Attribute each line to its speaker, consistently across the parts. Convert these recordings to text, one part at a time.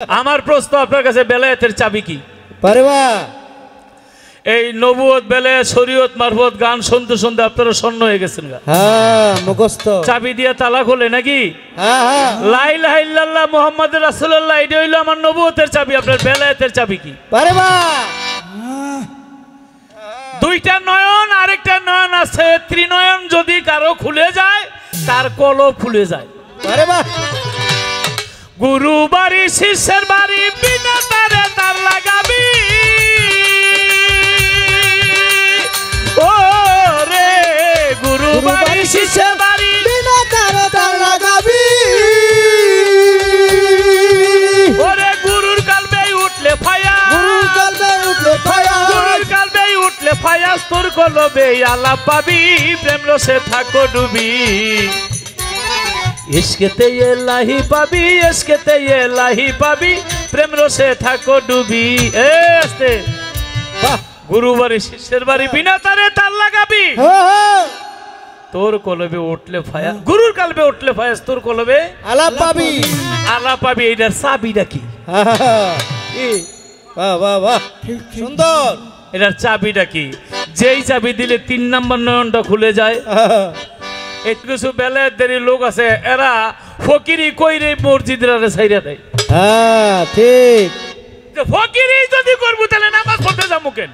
Speaker 1: আমার প্রশ্ন আপনার কাছে, বেলায়েতের চাবি কি?
Speaker 2: পারবা?
Speaker 1: এই নবুয়ত বেলায়েত শরীয়ত মারফত গান শুনতে শুনতে আপনারা শূন্য হয়ে গেছেন।
Speaker 2: হ্যাঁ, মুখস্থ
Speaker 1: চাবি দিয়ে তালা খোলে নাকি?
Speaker 2: হ্যাঁ হ্যাঁ,
Speaker 1: লা ইলাহা ইল্লাল্লাহ মুহাম্মাদুর রাসূলুল্লাহ, এটা হইলো আমার নবুয়তের চাবি। আপনার বেলায়েতের চাবি কি?
Speaker 2: পারবা?
Speaker 1: দুইটা নয়ন, আরেকটা নয়ন আছে, ত্রিনয়ন যদি কারো খুলে যায় তার কলব খুলে যায়।
Speaker 2: পারবা?
Speaker 1: গুরু বাড়ি শিষ্যের বাড়ি, বিনা তারে তার লাগাবি। ও রে গুরু বাড়ি শিষ্যের বাড়ি,
Speaker 2: বিনা তারে তার লাগাবি।
Speaker 1: ওরে গুরুর কালবে উঠলে ফায়া,
Speaker 2: গুরুর কালবে উঠলে ফায়া,
Speaker 1: গুরুর কালবে উঠলে ফায়াস, তোর কলবে আলাপ পাবি, প্রেম রসে থাকো ডুবি। ইশকেতে এলাহি পাবি, ইশকেতে এলাহি পাবি, প্রেম রসে থাকো ডুবি। এ আস্তে, গুরু বাড়ি শিষ্যের বাড়ি, বিনা তারে তার লাগাবি। তোর কলবে উঠলে ফায়া, গুরুর কালবে উঠলে ফায়াস, তোর কলবে
Speaker 2: আলাপ পাবি,
Speaker 1: আলাপ পাবি। এইটার চাবিটা কি?
Speaker 2: বাহ বাহ বাহ, সুন্দর।
Speaker 1: এটার চাবিটা কি? যেই চাবি দিলে 3 নম্বর নয়নটা খুলে যায়। কিছু বেলায়েতের লোক আছে, এরা ফকিরি কইরে মসজিদে ছাইরা দেয়।
Speaker 2: হ্যাঁ ঠিক,
Speaker 1: ফকিরি যদি করবো তাহলে নামাজ পড়তে যাবো কেন?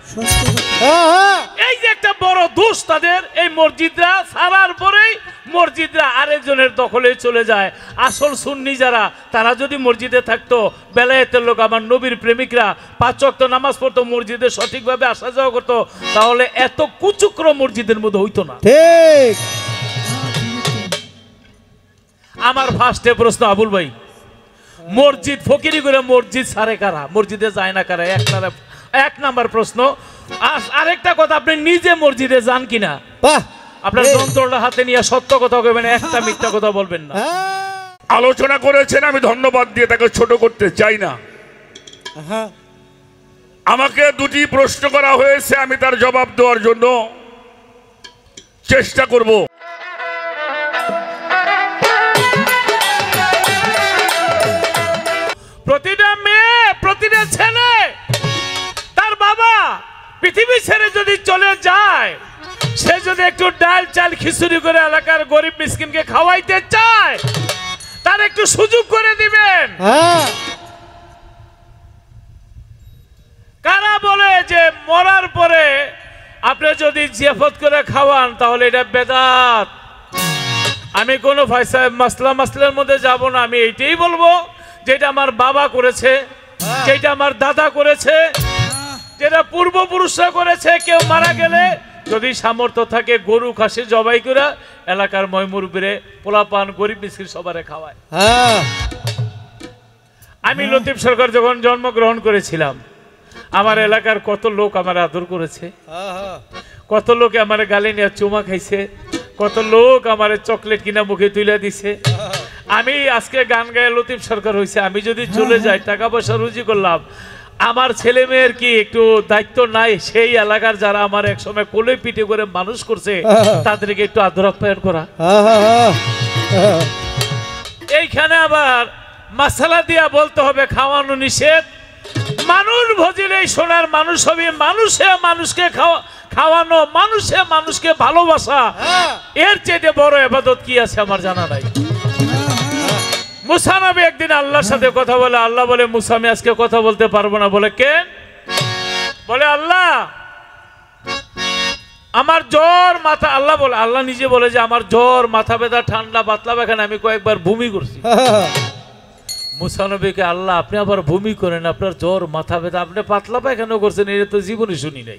Speaker 1: এই যে একটা বড় দোষ তাদের, এই মসজিদরা ছাড়ার পরেই মসজিদরা আরেকজনের দখলে চলে যায়। আসল সুন্নি যারা, তারা যদি মসজিদে থাকতো, বেলায়েতের লোক আমার নবীর প্রেমিকরা 5 ওয়াক্ত নামাজ পড়তো, মসজিদে সঠিকভাবে আসা যাওয়া করতো, তাহলে এত কুচক্র মসজিদের মধ্যে হইতো না।
Speaker 2: ঠিক।
Speaker 1: আমার ফার্স্টে প্রশ্ন, আবুল ভাই, মসজিদ ফকিরি করে মসজিদ সারে কারা, মসজিদে যায় না কারা? এক নাম্বার প্রশ্ন। আরেকটা কথা, আপনি নিজে মসজিদে যান কিনা? আপনার যন্ত্রটা হাতে নিয়ে সত্য কথা বলবেন, একটা মিথ্যা কথা বলবেন না।
Speaker 3: আলোচনা করেছেন, আমি ধন্যবাদ দিয়ে তাকে ছোট করতে চাই না। আমাকে 2টি প্রশ্ন করা হয়েছে, আমি তার জবাব দেওয়ার জন্য চেষ্টা করব।
Speaker 1: প্রতিটা মেয়ে, প্রতিটা ছেলে তার বাবা পৃথিবী ছেড়ে যদি চলে যায়, সে যদি একটু ডাল চাল খিচুড়ি করে এলাকার গরিব মিসকিনকে খাওয়াইতে চায়, তার একটু সুযোগ করে দিবেন। কারা বলে যে মরার পরে আপনি যদি জিয়াফত করে খাওয়ান তাহলে এটা বেদাত? আমি কোনো মাসলার মধ্যে যাব না, আমি এইটাই বলবো যেটা আমার বাবা করেছে, যেটা আমার দাদা করেছে, যেটা পূর্বপুরুষরা করেছে। কেউ মারা গেলে যদি সামর্থ্য থাকে গরু খাসি জবাই করে এলাকার ময়মুরবিরে পোলাপান গরিব মিসকিন সবারে খাওয়ায়। আমি লতিফ সরকার যখন জন্মগ্রহণ করেছিলাম, আমার এলাকার কত লোক আমার আদর করেছে, কত লোকে আমার গালে নিয়ে চুমা খাইছে, কত লোক আমার চকলেট কিনা মুখে তুলে দিছে। আমি আজকে গান গায়ে লতিফ সরকার হয়েছে, আমি যদি চলে যাই, টাকা পয়সা রুজি করলাম, আমার ছেলে মেয়ের কি একটু দায়িত্ব নাই? সেই এলাকার যারা আমার একসময় কোলে পিঠে করে মানুষ করছে, তাদেরকে একটু আদর আপ্যায়ন করা। এইখানে আবার মশলা দিয়া বলতে হবে খাওয়ানো নিষেধ। মানুষ ভজিলেই সোনার মানুষ হবে, মানুষে মানুষকে খাওয়ানো, মানুষে মানুষকে ভালোবাসা, এর চেয়ে বড় ইবাদত কি আছে আমার জানা নাই। মুসা নবী একদিন আল্লাহর সাথে কথা বলে, আল্লাহ বলে, মুসা আমি আজকে কথা বলতে পারবো না। বলে কেন? বলে আল্লাহ আমার জ্বর মাথা, আল্লাহ বলে, আল্লাহ নিজে বলে যে আমার জ্বর মাথা ব্যথা ঠান্ডা পাতলা পায়খানা, আমি কয়েকবার বমি করছি। মুসা নবীকে, আল্লাহ আপনি আবার বমি করেন, আপনার জ্বর মাথা ব্যথা, আপনি পাতলা পায়খানা করছেন, এটা তো জীবনে শুনি নাই।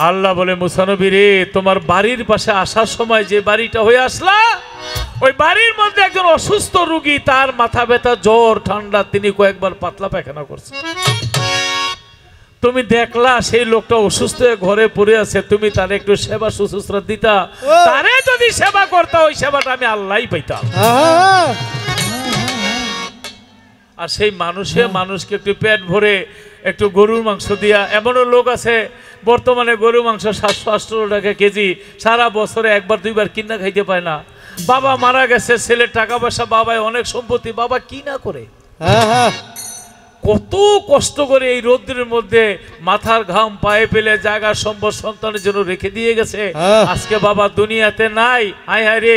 Speaker 1: আল্লাহ বলে, মুসা নবী রে, তোমার বাড়ির পাশে আসার সময় যে বাড়িটা হয়ে আসলা, ওই বাড়ির মধ্যে একজন অসুস্থ রোগী, তার মাথা ব্যথা জ্বর ঠান্ডা, তিনি কয়েকবার পাতলা পায়খানা করছে। তুমি দেখলা সেই লোকটা অসুস্থ হয়ে ঘরে পড়ে আছে, তুমি তার একটু সেবা শুশ্রূষা দিতা, তারে যদি সেবা করতা, ওই সেবাটা আমি আল্লাহই পাইতাম। আর সেই মানুষে মানুষকে একটু পেট ভরে একটু গরুর মাংস দিয়া, এমনও লোক আছে বর্তমানে গরুর মাংস 700-800 টাকা কেজি, সারা বছরে একবার দুইবার কিনা খাইতে পায় না। বাবা মারা গেছে, ছেলের টাকা পয়সা, বাবায় অনেক সম্পত্তি, বাবা কি না করে।
Speaker 2: হ্যাঁ হ্যাঁ
Speaker 1: কত কষ্ট করে এই রোদ্রের মধ্যে মাথার ঘাম পায়ে ফেলে জায়গা সম্পদ সন্তানের জন্য রেখে দিয়ে গেছে।
Speaker 2: হ্যাঁ।
Speaker 1: আজকে বাবা দুনিয়াতে নাই, হায় হায় রে,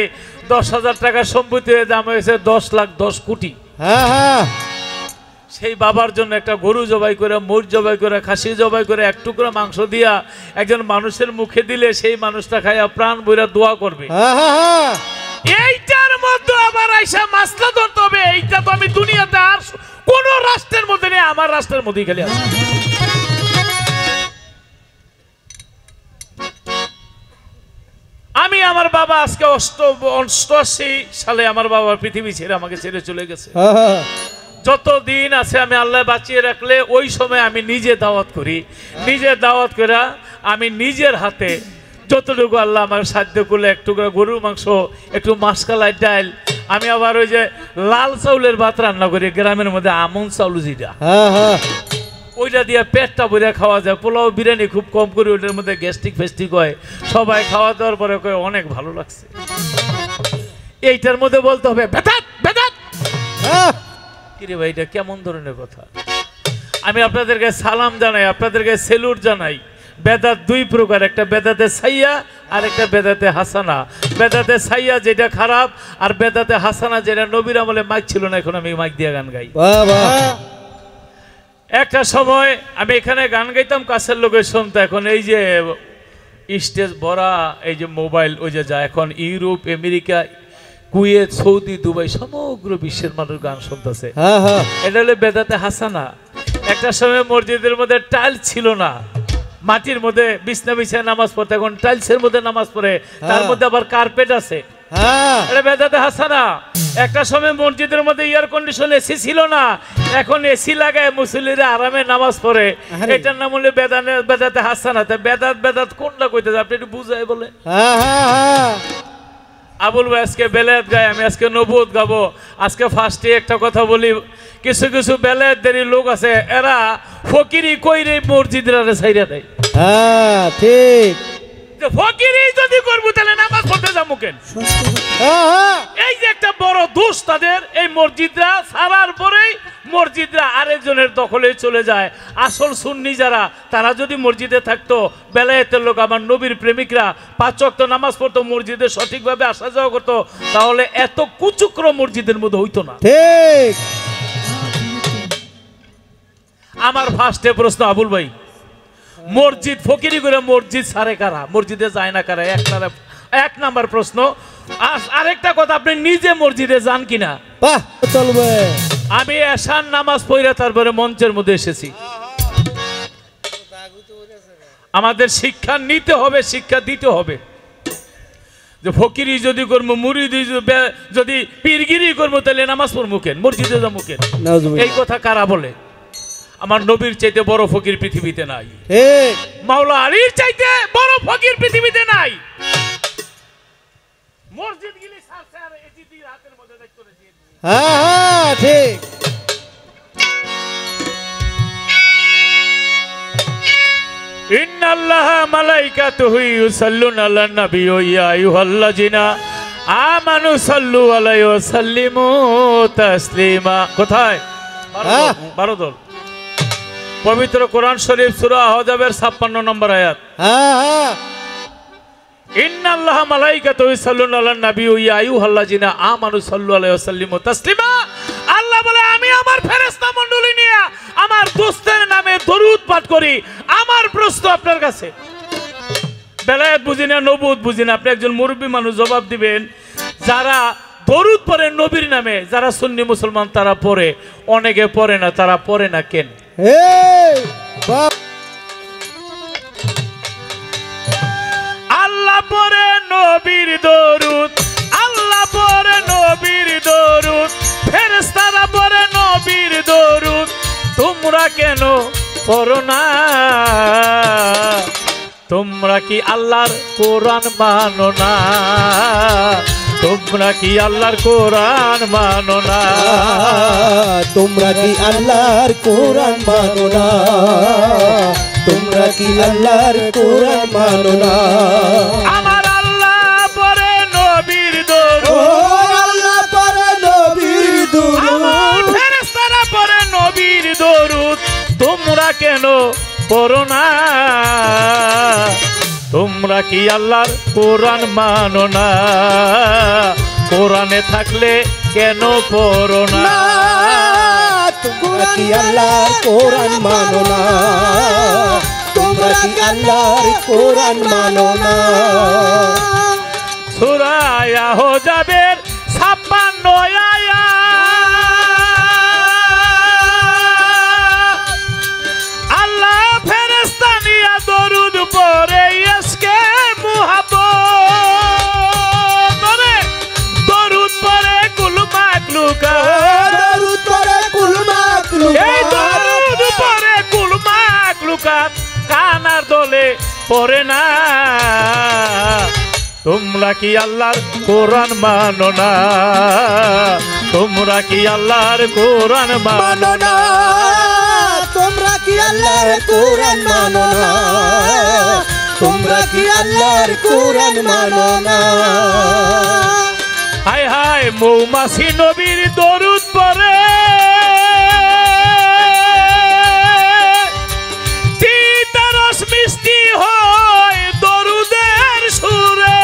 Speaker 1: 10,000 টাকার সম্পত্তি দাম হয়েছে 10 লাখ 10 কোটি।
Speaker 2: হ্যাঁ হ্যাঁ
Speaker 1: সেই বাবার জন্য একটা গরু জবাই করে, মোষ জবাই করে, খাসি জবাই করে, এক টুকরো মাংস দিয়া একজন মানুষের মুখে দিলে সেই মানুষটা খাইয়া প্রাণ বইরা দোয়া করবে।
Speaker 2: হ্যাঁ হ্যাঁ
Speaker 1: এইটার মধ্যে আবার আইসা মাসলা ধরতে হবে। এইটা তো আমি দুনিয়াতে আর কোন রাষ্ট্রের মধ্যে নেই, আমার রাষ্ট্রের মধ্যেই খালি আছে। আমি আমার বাবা আজকে 88 সালে আমার বাবা পৃথিবী ছেড়ে আমাকে ছেড়ে চলে গেছে।
Speaker 2: হ্যাঁ
Speaker 1: যতদিন আছে আমি আল্লাহ বাঁচিয়ে রাখলে ওই সময় আমি নিজে দাওয়াত করি, নিজে দাওয়াত করে আমি নিজের হাতে যতটুকু আল্লাহ আমার সাধ্য করলে, একটু করে গরুর মাংস, একটু মাসকালাই ডাল, আমি আবার ওই যে লাল চাউলের ভাত রান্না করি গ্রামের মধ্যে, আমন চাউল যেটা,
Speaker 2: হ্যাঁ হ্যাঁ
Speaker 1: ওইটা দিয়ে পেটটা ভরে খাওয়া যায়। পোলাও বিরিয়ানি খুব কম করি, ওইটার মধ্যে গ্যাস্ট্রিক ফেস্টিক হয়। সবাই খাওয়া দাওয়ার পরে কয় অনেক ভালো লাগছে। এইটার মধ্যে বলতে হবে বেদাত বেদাত।
Speaker 2: হ্যাঁ
Speaker 1: কিরে ভাই, এটা কেমন ধরনের কথা? আমি আপনাদেরকে সালাম জানাই, আপনাদেরকে সেলুট জানাই। বেদাত দুই প্রকার, একটা বেদাতে সাইয়া আর একটা বেদাতে হাসানা। বেদাতে সাইয়া যেটা খারাপ, আর বেদাতে হাসানা যেটা নবীর আমলে মাইক ছিল না, এখন আমি মাইক দিয়ে গান গাই।
Speaker 2: বাহ বাহ
Speaker 1: একটা সময় আমি এখানে গান গাইতাম, কাছের লোকের শুনতো। এখন এই যে স্টেজ ভরা, এই যে মোবাইল, ওই যে যা এখন Europe, America, Kuwait, Saudi, Dubai, সমগ্র বিশ্বের মানুষ গান শুনতেছে।
Speaker 2: হ্যাঁ হ্যাঁ
Speaker 1: এটা হলো বেদাতে হাসানা। একটা সময় মসজিদের মধ্যে টাইল ছিল না, মাটির মধ্যে বিছনা বিছায় নামাজ পড়তে, এখন টাইলসের মধ্যে নামাজ পড়ে, তার মধ্যে আবার কার্পেট আছে।
Speaker 2: হ্যাঁ
Speaker 1: এটা বেদাতে হাসানা। একটা সময় মসজিদের মধ্যে এয়ার কন্ডিশন, এসি ছিল না, এখন এসি লাগায় মুসল্লিরা আরামে নামাজ পড়ে। এটার নাম হলো বেদাতে হাসানা। বেদাত বেদাত কোনটা কইতে আপনি একটু বুঝাই বলে।
Speaker 2: হ্যাঁ হ্যাঁ
Speaker 1: আবুল ভাই আজকে বেলায়েত গায়, আমি আজকে নবুয়ত গাবো। আজকে ফার্স্টে একটা কথা বলি, কিছু কিছু বেলায়েতদেরই লোক আছে, এরা ফকিরি কইরে মসজিদরা ছাইরা দেয়।
Speaker 2: হ্যাঁ ঠিক
Speaker 1: ফকিরি যদি করবো তাহলে নামাজ পড়তে যাবো কেন?
Speaker 2: হ্যাঁ হ্যাঁ
Speaker 1: এই যে একটা বড় দোষ তাদের, এই মসজিদরা ছাড়ার পরেই মসজিদরা আরেকজনের দখলে চলে যায়। আসল সুন্নি যারা, তারা যদি মসজিদে থাকতো, বেলায়েতের লোক, আমার নবীর প্রেমিকরা 5 ওয়াক্ত নামাজ পড়তো, মসজিদে সঠিকভাবে আসা যাওয়া করতো, তাহলে এত কুচক্র মসজিদের মধ্যে হইতো না।
Speaker 2: ঠিক
Speaker 1: আমার ফার্স্টে প্রশ্ন আবুল ভাই, মসজিদ ফকিরি করে মসজিদ সারে কারা, মসজিদে যায় না কারা? এক নাম্বার প্রশ্ন। আরেকটা কথা, আপনি নিজে মসজিদে যান কিনা?
Speaker 2: বাহ চলবে।
Speaker 1: আমি এশার নামাজ পড়ে তারপরে মঞ্চের মধ্যে এসেছি। আমাদের শিক্ষা নিতে হবে, শিক্ষা দিতে হবে। যে ফকিরি যদি করবো, মুরিদি যদি পীরগিরি করবো, তাহলে নামাজ পড়বো কেন, মসজিদে যাবো কেন? এই কথা কারা বলে? আমার নবীর চাইতে বড় ফকির পৃথিবীতে নাই।
Speaker 2: ঠিক
Speaker 1: মাওলা আলীর চাইতে বড় ফকির পৃথিবীতে নাই। মসজিদ গিলি সারছে আর এজিদির হাতের মধ্যে দেখতে রেখে।
Speaker 2: হ্যাঁ হ্যাঁ ঠিক
Speaker 1: ইন্নাল্লাহা মালাইকাতুহু ইউসাল্লুনা আলান নবী ইয়া আইয়ুহাল্লাযিনা আমানু সাল্লু আলাইহি ওয়া সাল্লিমু তাসলিমা। কোথায়? 12 দল। পবিত্র কোরআন শরীফ সূরা আহজাবের 56 নম্বর আয়াত।
Speaker 2: হ্যাঁ হ্যাঁ
Speaker 1: ইন্নাল্লাহা মালাইকাতুহু ইউসাল্লুনা আলান নবী ইয়া আইয়ুহাল্লাযিনা আমানু সাল্লু আলাইহি ওয়া সাল্লিমু তাসলিমা। আল্লাহ বলে, আমি আমার ফেরেশতা মণ্ডলী নিয়ে আমার দোস্তের নামে দরুদ পাঠ করি। আমার প্রশ্ন আপনার কাছে, বেলায়েত বুঝি না, নবুয়ত বুঝি না, আপনি একজন মুরব্বী মানুষ, জবাব দিবেন। যারা দরুদ পড়ে নবীর নামে, যারা সুন্নি মুসলমান তারা পড়ে, অনেকে পড়ে না, তারা পড়ে না কেন? আল্লাহ পড়ে নবীর দরুদ, আল্লাহ পড়ে নবীর দরুদ, ফেরেশতারা পড়ে নবীর দরুদ, তোমরা কেন পড়ো না? তোমরা কি আল্লাহর কোরআন মানো না? তোমরা কি আল্লাহর কোরআন মানো না?
Speaker 2: তোমরা কি আল্লাহর কোরআন মানো না? তোমরা কি আল্লাহর কোরআন মানো না?
Speaker 1: আমার আল্লাহ পড়ে নবীর দরুদ,
Speaker 2: ও আল্লাহ পড়ে নবীর দরুদ,
Speaker 1: আমার ফেরেশতারা নবীর দরুদ তোমরা কেন পড়ো না? তোমরা কি আল্লাহর কোরআন মানো না? কোরআনে থাকলে কেন পড়ো না?
Speaker 2: তোমরা কি আল্লাহর কোরআন মানো না? তোমরা কি আল্লাহর কোরআন মানো না?
Speaker 1: সূরা আহজাবের 56 আয়াত আল্লাহ ফেরেশতা নিয়া দরুদ পড়ে ইসকে মুহাব্বত করে দরুদ পড়ে কুল মাখলুকাত
Speaker 2: দরুদ পড়ে কুল মাখলুকাত
Speaker 1: এই দরুদ পড়ে কুল মাখলুকাত কানার দলে পড়ে না। তোমরা কি আল্লাহর কোরআন মানো না? তোমরা কি আল্লাহর কোরআন মানো না?
Speaker 2: তোমরা কি আল্লাহর কোরআন মানো না? তোমরা কি আল্লাহর কোরআন মানো না?
Speaker 1: হায় হায় মৌমাছি নবীর দরুদ পড়ে তিতা রস মিষ্টি হয় দরুদের সুরে।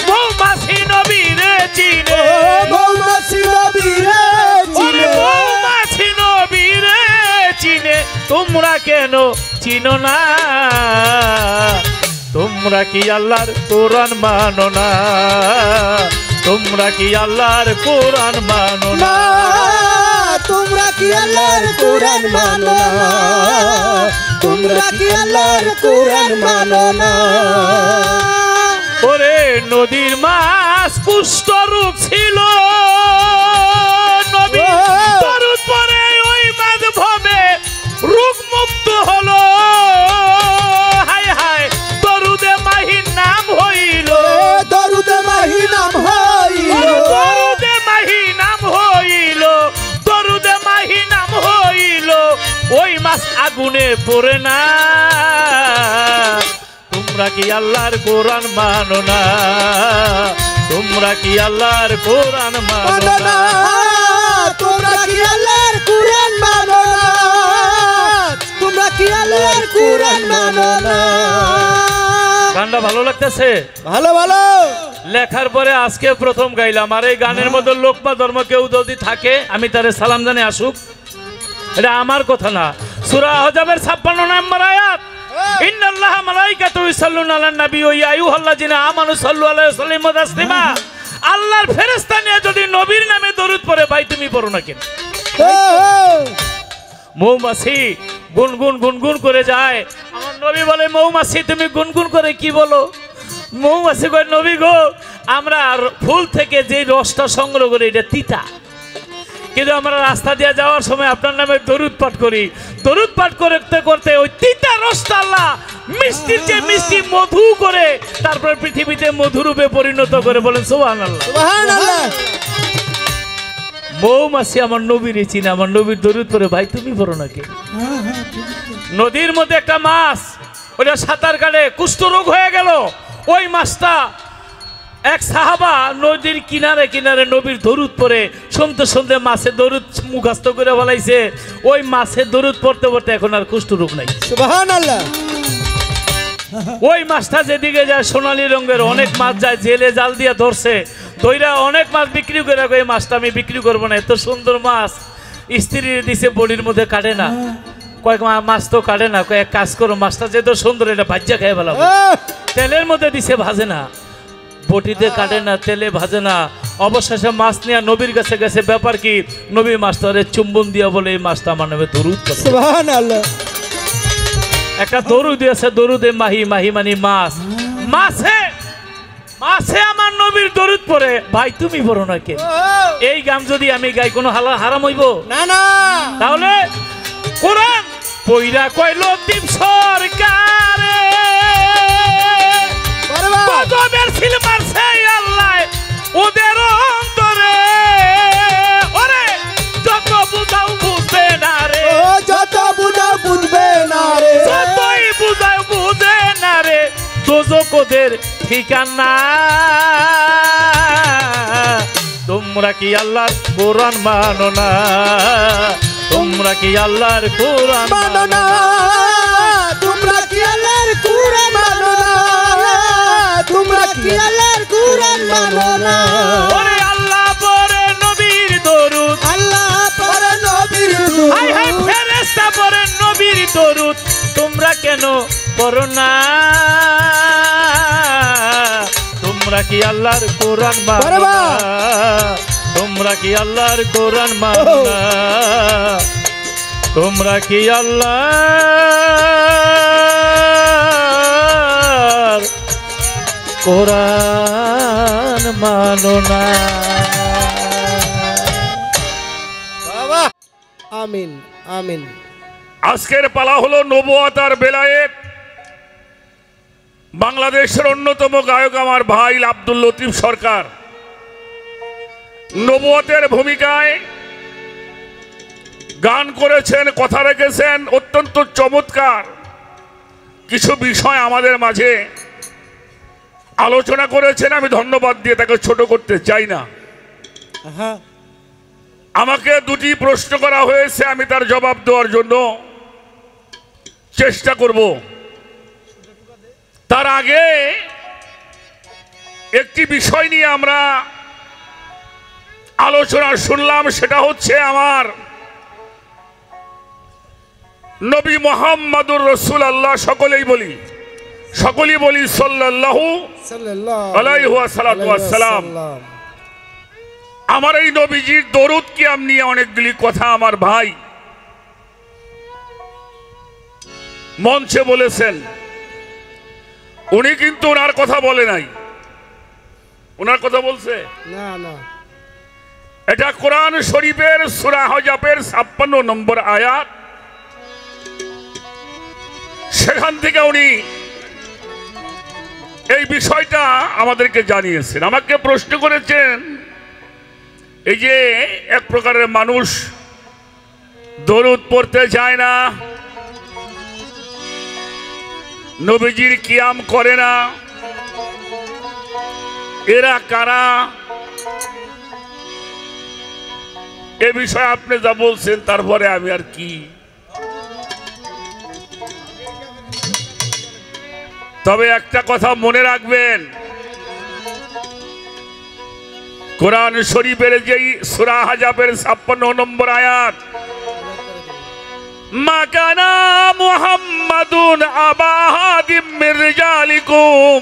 Speaker 1: মৌমাছি নবীরে চিনে
Speaker 2: মৌমাছি নবীরে চিনে
Speaker 1: মৌমাছি নবীরে চিনে তোমরা কেন চিনো না? তোমরা কি আল্লাহর কোরআন মানো না? তোমরা কি আল্লাহর কোরআন মানো না?
Speaker 2: তোমরা কি আল্লাহর কোরআন মানো না? তোমরা কি আল্লাহর কোরআন মানো না?
Speaker 1: ওরে নদীর মাছ পুষ্ট রূপ ছিল নবী দরুদ পড়ে ওই মাছ ভবে রোগ মুক্ত হলো। হায় হায় দরুদে মাহির নাম হইল
Speaker 2: দরুদে মাহি নাম হইল
Speaker 1: দরুদে মাহি নাম হইল দরুদে মাহি নাম হইল ওই মাছ আগুনে পড়ে না। তোমরা কি আল্লাহর কোরআন মানো না? তোমরা কি আল্লাহর কোরআন মানো না?
Speaker 2: তোমরা কি আল্লাহর কোরআন মানো না? তোমরা কি আল্লাহর কোরআন মানো না?
Speaker 1: গানটা ভালো লাগতেছে?
Speaker 2: ভালো ভালো
Speaker 1: লেখার পরে আজকে প্রথম গাইলাম। আর এই গানের মধ্যে লোকমা ধর্ম কেউ যদি থাকে আমি তারে সালাম জানে আসুক, এটা আমার কথা না। সূরা আহজাবের 56 নম্বর আয়াত ইন্নাল্লাহা মালাইকাতুহু ইউসাল্লুনা আলান নবী ওয়া ইয়া আইয়ুহাল্লাযিনা আমানু সাল্লু আলাইহি ওয়া সাল্লিমু তাসলিমা। আল্লাহর ফেরেশতা নিয়ে যদি নবীর নামে দরুদ পড়ে ভাই তুমি পড়ো না কেন? মৌমাছি গুনগুন গুনগুন করে যায়। আমার নবী বলে মৌমাছি তুমি গুনগুন করে কি বলো? মৌমাছি কয় নবী গো আমরা ফুল থেকে যে রসটা সংগ্রহ করি এটা তিতা, কিন্তু আমরা রাস্তা দিয়ে যাওয়ার সময় আপনার নামে দরুদ পাঠ করি। দরুদ পাঠ করতে করতে ওই তিতা রসটা আল্লাহ মিষ্টির চেয়ে মিষ্টি মধু করে তারপর পৃথিবীতে মধুরূপে পরিণত করে। বলেন সুবহানাল্লাহ
Speaker 2: সুবহানাল্লাহ।
Speaker 1: মৌমাছি আমার নবীর চিনে আমার নবীর দরুদ পড়ে ভাই তুমি পড়ো নাকি? নদীর মধ্যে একটা মাছ ওটা সাঁতার কাটে কুষ্ঠ রোগ হয়ে গেল। ওই মাছটা এক সাহাবা নদীর কিনারে কিনারে নবীর দরুদ পড়ে শুনতে শুনতে মাছের দরুদ মুখস্থ করে বলাইছে। ওই মাছের দরুদ পড়তে পড়তে এখন আর কুষ্ঠ রোগ নাই।
Speaker 2: সুবহানাল্লাহ।
Speaker 1: ওই মাছটা যেদিকে যায় সোনালী রঙের অনেক মাছ যায়, জেলে জাল দিয়ে ধরছে দইরা অনেক মাছ বিক্রি করে। এই মাছটা আমি বিক্রি করবো না, এত সুন্দর মাছ স্ত্রী দিছে বডির মধ্যে কাটে না। কয়েক মাছ তো কাটে না, কয়েক কাজ করো মাছটা যেত সুন্দর এটা ভাজ্যা খেয়ে ফেলাবো। তেলের মধ্যে দিছে ভাজে না, বটিতে কাটে না, তেলে ভাজে না। অবশেষে মাছ নিয়ে নবীর কাছে গেছে। ব্যাপার কি? নবী মাছটারে চুম্বন দিয়া বলে এই মাছটা আমার নামে দরুদ করে।
Speaker 2: সুবহানাল্লাহ।
Speaker 1: একটা দরুদ দিয়েছে, দরুদে মাহি, মাহি মানে মাছ। মাছে মাছে আমার নবীর দরুদ পড়ে ভাই তুমি পড়ো না কেন? এই গান যদি আমি গাই কোনো হারাম হইব
Speaker 2: না না।
Speaker 1: তাহলে কোরআন পইরা কইল লতিফ সরকারে গজবের সিল মারছে আল্লাহ ওদের অন্তরে। ওরে যত বুঝাও বুঝবে না রে,
Speaker 2: যত বুঝাও বুঝবে না রে,
Speaker 1: যতই বুঝাও বুঝে না রে, দোজক ওদের ঠিকানা। তোমরা কি আল্লাহর কোরআন মানো না? তোমরা কি আল্লাহর কোরআন
Speaker 2: মানো না? তোমরা কি আল্লাহর কোরআন মানো না? তোমরা কি আল্লাহর কোরআন মানো না?
Speaker 1: ওরে আল্লাহ পরে নবীর দরুদ,
Speaker 2: আল্লাহ পরে নবীর দরুদ,
Speaker 1: হায় হায় ফেরেশতা পরে নবীর দরুদ, তোমরা কেন পড়ো না? তোমরা কি আল্লাহর কোরআন মানো না? তোমরা কি আল্লাহর কোরআন মানো না? তোমরা কি আল্লাহর কোরআন মানো না?
Speaker 2: বাবা আমিন আমিন।
Speaker 3: আজকের পালা হলো নবুয়ত আর বেলায়েত। বাংলাদেশের অন্যতম গায়ক আমার ভাই আব্দুল লতিফ সরকার নবুয়তের ভূমিকায় গান করেছেন, কথা রেখেছেন, অত্যন্ত চমৎকার কিছু বিষয় আমাদের মাঝে আলোচনা করেছেন। আমি ধন্যবাদ দিয়ে তাকে ছোট করতে চাই না।
Speaker 2: হ্যাঁ,
Speaker 3: আমাকে দুটি প্রশ্ন করা হয়েছে, আমি তার জবাব দেওয়ার জন্য চেষ্টা করব। তার আগে একটি বিষয় নিয়ে আমরা আলোচনা শুনলাম, সেটা হচ্ছে আমার নবী মুহাম্মদুর রাসূলুল্লাহ, সকলেই বলি সাল্লাল্লাহু আলাইহি ওয়াসাল্লাম। আমার এই নবীজির দরুদ কিয়াম নিয়ে অনেকগুলি কথা আমার ভাই মঞ্চে বলেছেন। উনি কিন্তু ওনার কথা বলে নাই, ওনার কথা বলছে
Speaker 2: না না,
Speaker 3: এটা কোরআন শরীফের সূরা হজবের 56 নম্বর আয়াত। সেখান থেকে উনি এই বিষয়টা আমাদেরকে জানিয়েছেন। আমাকে প্রশ্ন করেছেন, এই যে এক প্রকারের মানুষ দরুদ পড়তে যায় না, নবীজির কিয়াম করে না, এরা কারা? এ বিষয়ে আপনি যা বলছেন তারপরে আমি আর কি। তবে একটা কথা মনে রাখবেন, কোরআন শরীফের যেই সূরা হাজাবের 56 নম্বর আয়াত, মা কানা মুহাম্মাদুন আবা আহাদিম মির রিজালিকুম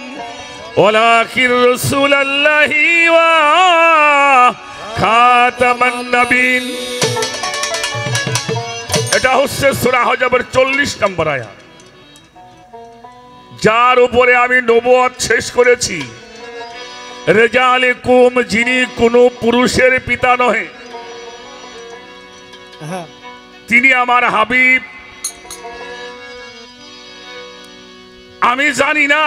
Speaker 3: ওয়ালাকিন রাসূলুল্লাহি ওয়া খাতামান নবীন। এটা হচ্ছে সূরা হজবের 40 নম্বর আয়াত, যার উপরে আমি নবুয়ত শেষ করেছি। রিজালিকুম, যিনি কোনো পুরুষের পিতা নহে, তিনি আমার হাবিব। আমি জানি না,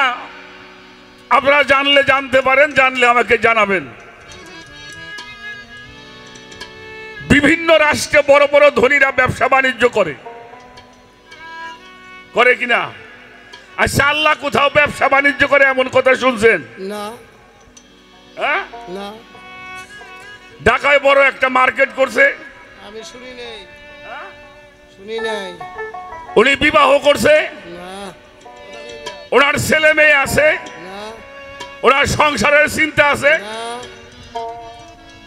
Speaker 3: আপনারা জানলে জানতে পারেন, জানলে আমাকে জানাবেন। বিভিন্ন রাষ্ট্রে বড় বড় ধনীরা ব্যবসা বাণিজ্য করে কিনা? আচ্ছা, আল্লাহ কোথাও ব্যবসা বাণিজ্য করে এমন কথা শুনছেন?
Speaker 2: না
Speaker 3: হ্যাঁ,
Speaker 2: না,
Speaker 3: ঢাকায় বড় একটা মার্কেট করছে,
Speaker 2: আমি শুনি নাই, শুনি নাই।
Speaker 3: উনি বিবাহ করছে,
Speaker 2: না
Speaker 3: ওনার ছেলে মেয়ে আছে,
Speaker 2: না
Speaker 3: ওনার সংসারের চিন্তা আছে,
Speaker 2: না,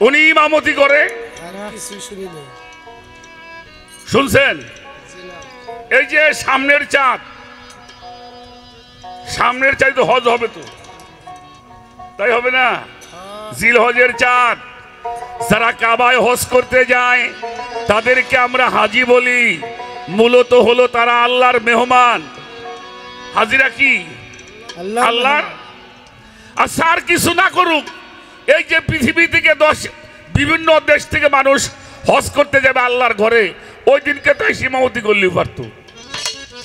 Speaker 3: উনি ইমামতি করে।
Speaker 2: আমি কিছু শুনি নাই।
Speaker 3: শুনছেন?
Speaker 2: জি না।
Speaker 3: এই যে সামনের চাঁদ তো হজ হবে, তো তাই হবে না? জিল হজের চাঁদ, যারা কাবায় হজ করতে যায় তাদেরকে আমরা হাজি বলি। মূলত হলো তারা আল্লাহর মেহমান। হাজিরা কি? আল্লাহর। আর স্যার কিছু না করুক, এই যে পৃথিবী থেকে বিভিন্ন দেশ থেকে মানুষ হজ করতে যাবে আল্লাহর ঘরে, ওই দিনকে তাই সীমাবদ্ধি করলেই পারত।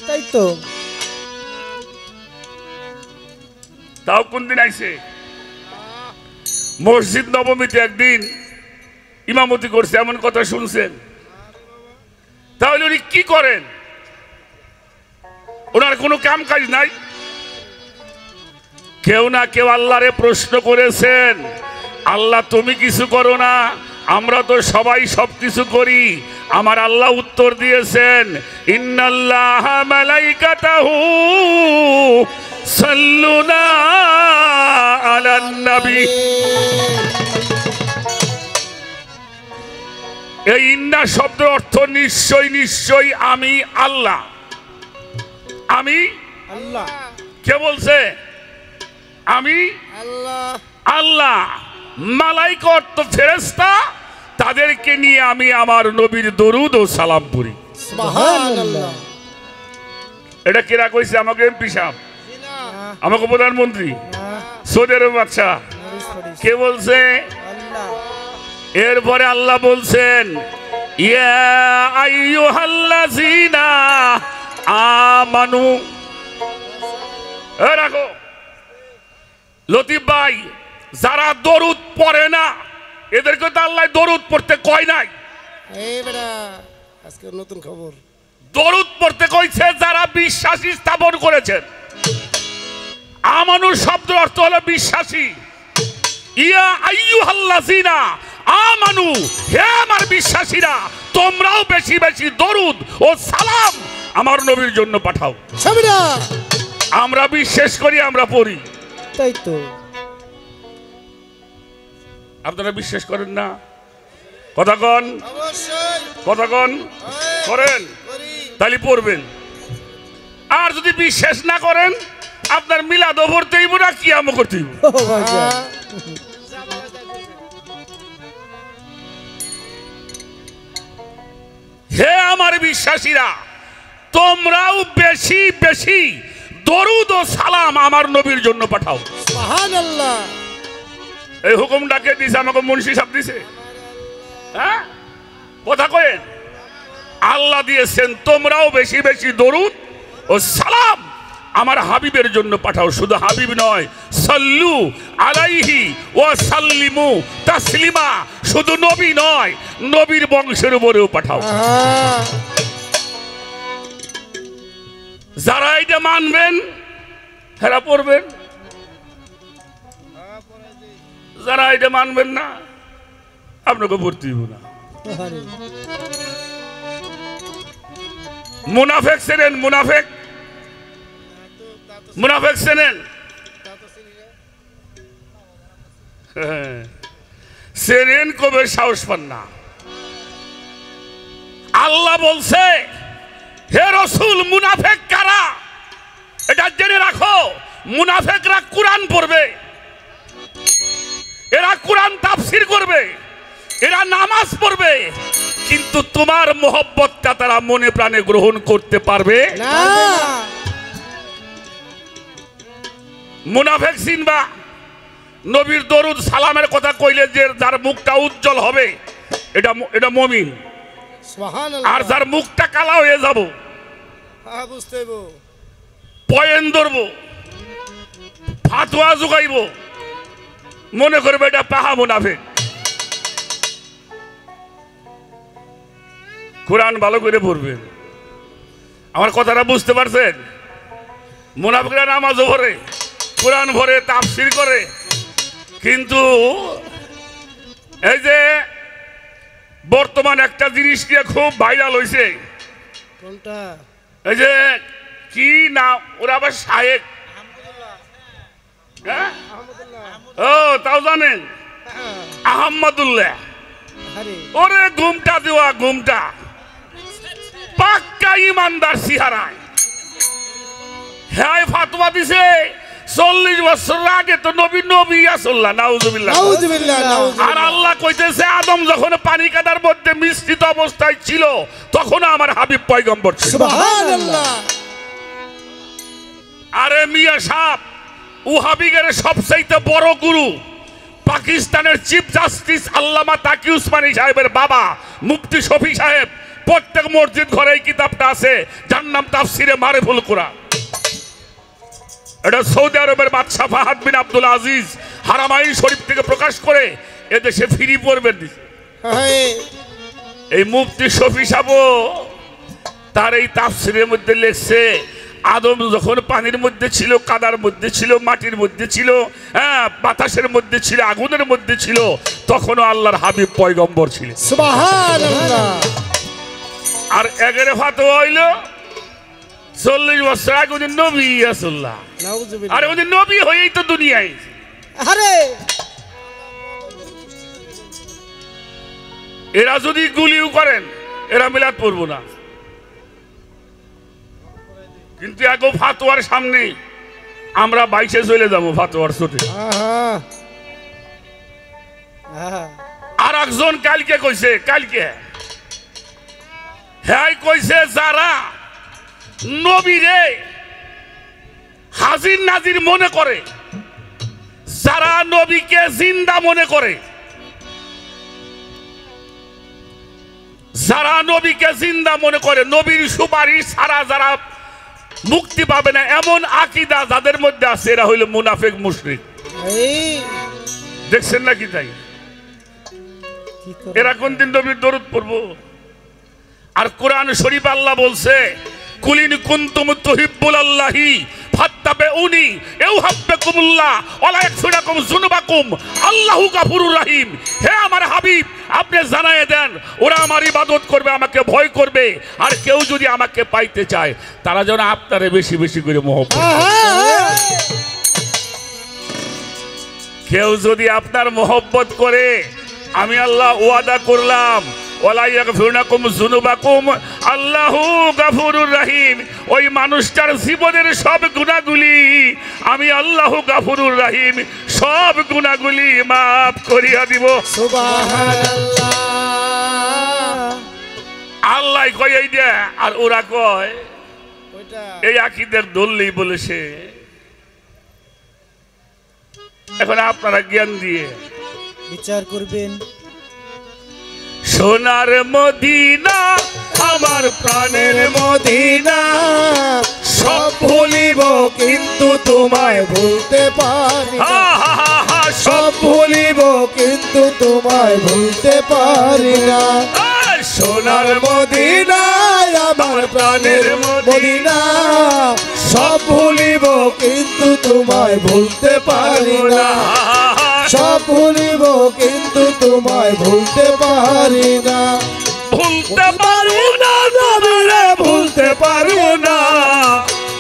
Speaker 2: তাই তো।
Speaker 3: তাও কোন দিন আইছে? মসজিদ নবমীতে একদিন ইমামতি করছে, এমন কথা শুনছেন? তাহলে উনি কি করেন? ওনার কোনো কাম কাজ নাই? কেউ না কেউ আল্লাহরে প্রশ্ন করেছেন, আল্লাহ তুমি কিছু করো না, আমরা তো সবাই সব কিছু করি। আমার আল্লাহ উত্তর দিয়েছেন, ইন্নাল্লাহা মালাইকাতাহু সাল্লুনা আলান নবী। এই ইন্না শব্দের অর্থ নিশ্চয়, নিশ্চয় আমি আল্লাহ। আমি
Speaker 2: আল্লাহ।
Speaker 3: কে বলছে? আমি
Speaker 2: আল্লাহ।
Speaker 3: আল্লাহ। মালাইকা অর্থ ফেরেশতা, তাদেরকে নিয়ে আমি আমার নবীর দরুদ ও সালাম পড়ি।
Speaker 2: সুবহানাল্লাহ।
Speaker 3: এটা কেরা কইছে? আমাকে এমপি সাহেব, আমাকে প্রধানমন্ত্রী, সৌদি আরব বাদশা, কে বলছে?
Speaker 2: আল্লাহ।
Speaker 3: এরপরে আল্লাহ বলছেন, ইয়া আইয়ুহাল্লাযীনা আমানু। রাখো লতিফ ভাই, যারা দরুদ পড়ে না এদেরকে তো আল্লাহ দরুদ পড়তে কয় নাই।
Speaker 2: এই বেটা আজকে নতুন খবর।
Speaker 3: দরুদ পড়তে কইছে যারা বিশ্বাসী স্থাপন করেছেন। আমানু শব্দের অর্থ হলো বিশ্বাসী। ইয়া আইয়ুহাল্লাযীনা আমানু, হে আমার বিশ্বাসীরা, তোমরাও বেশি বেশি দরুদ ও সালাম আমার নবীর জন্য পাঠাও।
Speaker 2: সামিরা
Speaker 3: আমরা বিশ্বাস করি, আমরা পড়ি।
Speaker 2: তাই তো।
Speaker 3: আপনারা বিশ্বাস করেন না? কথা কন,
Speaker 2: অবশ্যই
Speaker 3: কথা কন, করেন,
Speaker 2: করি।
Speaker 3: তাহলে পড়বেন। আর যদি বিশ্বাস না করেন, আপনার মিলাদ পড়তে হইব না কিয়ামও করতে হইব।
Speaker 2: ও ভাইয়া।
Speaker 3: হে আমার বিশ্বাসীরা, তোমরাও বেশি বেশি দরুদ ও সালাম আমার নবীর জন্য পাঠাও।
Speaker 2: সুবহানাল্লাহ।
Speaker 3: এই হুকুমটাকে দিছে আমাকে মুন্সি সাহেব দিছে। হ্যাঁ, কথা কয়েন, আল্লাহ দিয়েছেন তোমরাও বেশি বেশি দরুদ ও সালাম আমার হাবিবের জন্য পাঠাও। শুধু হাবিব নয়, সাল্লু আলাইহি ওয়া সাল্লিমু তাসলিমা। শুধু নবী নয়, নবীর বংশের উপরেও পাঠাও। যারা এটা মানবেন হেরা পড়বেন, যারা এটা মানবেন না আপনাকে পড়তে দিব না। মুনাফেক চেনেন? মুনাফেক, মুনাফেক চেনেন? চেনেন, কবে সাহস পান না। আল্লাহ বলছে, হে রাসূল, মুনাফেক কারা এটা জেনে রাখো। মুনাফেকরা কুরআন পড়বে, এরা কুরআন তাফসীর করবে, এরা নামাজ পড়বে, কিন্তু তোমার মোহব্বতটা তারা মনে প্রাণে গ্রহণ করতে পারবে
Speaker 2: না।
Speaker 3: মুনাফেক চিনবা? নবীর দরুদ সালামের কথা কইলে যে যার মুখটা উজ্জ্বল হবে এটা এটা মুমিন।
Speaker 2: সুবহানাল্লাহ।
Speaker 3: আর যার মুখটা কালা হয়ে যাব,
Speaker 2: হ্যাঁ বুঝতে হইব,
Speaker 3: পয়েন ধরবো, ফাতোয়া জুগাইব, মনে করবে এটা পাহা মুনাফেক। কোরআন ভালো করে পড়বেন। আমার কথাটা বুঝতে পারছেন? মুনাফিকরা নামাজও পড়ে, কোরআন পড়ে, তাফসীর করে, কিন্তু এই যে বর্তমান একটা জিনিস নিয়ে খুব ভাইরাল হয়েছে,
Speaker 2: কোনটা?
Speaker 3: এই যে কি নাম ওরা আবার শায়েক, হ্যাঁ? ও তাও জানেন, আহমদুল্লাহ।
Speaker 2: আরে
Speaker 3: ওরে ঘুমটা দেওয়া, ঘুমটা পাক্কা ইমানদার সিহারায়। হ্যাঁ, ফাতোয়া দিছে 40 বছর আগে তো নবী নবী আসল্লাহ, নাউজুবিল্লাহ।
Speaker 2: নাউজুবিল্লাহ, নাউজুবিল্লাহ।
Speaker 3: আর আল্লাহ কইতেছে, আদম যখন পানি কাদার মধ্যে মিশ্রিত অবস্থায় ছিল তখন আমার হাবিব পয়গম্বর ছিল।
Speaker 2: সুবহানাল্লাহ।
Speaker 3: আরে মিয়া সাহেব, ওহাবিগের সবচাইতে বড় গুরু পাকিস্তানের চিফ জাস্টিস আল্লামা তাকি উসমানী সাহেবের বাবা মুফতি শফি সাহেব। প্রত্যেক মসজিদ ঘরে এই কিতাবটা আছে, যার নাম তাফসিরে মারিফুল কুরআন। এটা সৌদি আরবের বাদশাহ ফাহাদ বিন আব্দুল আজিজ হারামাইন শরীফ থেকে প্রকাশ করে এদেশে ফ্রি পড়বেন।
Speaker 2: হ্যাঁ,
Speaker 3: এই মুফতি শফি সাহেব তার এই তাফসিরের মধ্যে লিখছে, আদম যখন পানির মধ্যে ছিল, কাদার মধ্যে ছিল, মাটির মধ্যে ছিল, হ্যাঁ, বাতাসের মধ্যে ছিল, আগুনের মধ্যে ছিল, তখনও আল্লাহর হাবিব পয়গম্বর ছিলেন।
Speaker 2: সুবহানাল্লাহ।
Speaker 3: আর এগেরে ফাতোয়া হইল 40 বছর আগে ওদের নবী রাসূলুল্লাহ,
Speaker 2: নাউযুবিল্লাহ।
Speaker 3: আর ওদের নবী হয়েই তো দুনিয়ায়।
Speaker 2: আরে
Speaker 3: এরা যদি গুলিও করেন এরা মিলাদ পড়ব না, কিন্তু এগো ফাতোয়ার সামনে আমরা 22-এ চলে যাবো ফাতোয়ার ছোটে।
Speaker 2: আহা আহা
Speaker 3: আর একজন কালকে কইছে, কালকে হ্যাঁ কইছে যারা নবীরে হাজির নাজির মনে করে, যারা নবীকে জিন্দা মনে করে, যারা নবীকে জিন্দা মনে করে, নবীর সুপারিশ ছাড়া যারা মুক্তি পাবে না, এমন আকীদা যাদের মধ্যে আছে, এরা হইল মুনাফিক মুশরিক।
Speaker 2: এই
Speaker 3: দেখছেন নাকি তাই?
Speaker 2: কি করে?
Speaker 3: এরা কোনদিন নবীর দরুদ পড়বো? আর কোরআন শরীফ আল্লাহ বলছে, কুলিন কুনতুম তুহিব্বুনাল্লাহি ফাত্তাবিউনি ইউহিব্বুকুমুল্লাহ ওয়া লা ইয়াগফিরুকুম যুনুবাকুম আল্লাহু গাফুরুর রহিম। হে আমার হাবিব, আপনি জানায়ে দেন ওরা আমার ইবাদত করবে, আমাকে ভয় করবে, আর কেউ যদি আমাকে পাইতে চায় তারা যেন আপনারে বেশি বেশি করে মহব্বত করে।
Speaker 2: আহা
Speaker 3: কেউ যদি আপনার মহব্বত করে, আমি আল্লাহ ওয়াদা করলাম ওয়ালা ইয়াগফিরুকুম যুনুবাকুম আল্লাহু গাফুরুর রহিম, ওই মানুষটার জীবনের সব গুনাহগুলি আমি আল্লাহু গাফুরুর রহিম সব গুনাহগুলি মাফ করিয়া দিব।
Speaker 2: সুবহানাল্লাহ।
Speaker 3: আল্লাহ কয় এই দে, আর ওরা কয়
Speaker 2: ওইটা
Speaker 3: এই আকীদার দললেই বলেছে। এখন আপনারা জ্ঞান দিয়ে
Speaker 2: বিচার করবেন।
Speaker 3: সোনার মদিনা আমার প্রাণের
Speaker 2: মদিনা সব ভুলিব কিন্তু তোমায় ভুলতে পারি না। সব ভুলিব কিন্তু তোমায় ভুলতে পারি না। সোনার মদিনা আমার প্রাণের মদিনা সব ভুলিব কিন্তু তোমায় ভুলতে পারি না। সব ভুলিব কিন্তু তোমায় ভুলতে পারি না।
Speaker 3: ভুলতে পারি না
Speaker 2: নবীরে ভুলতে পারবো না।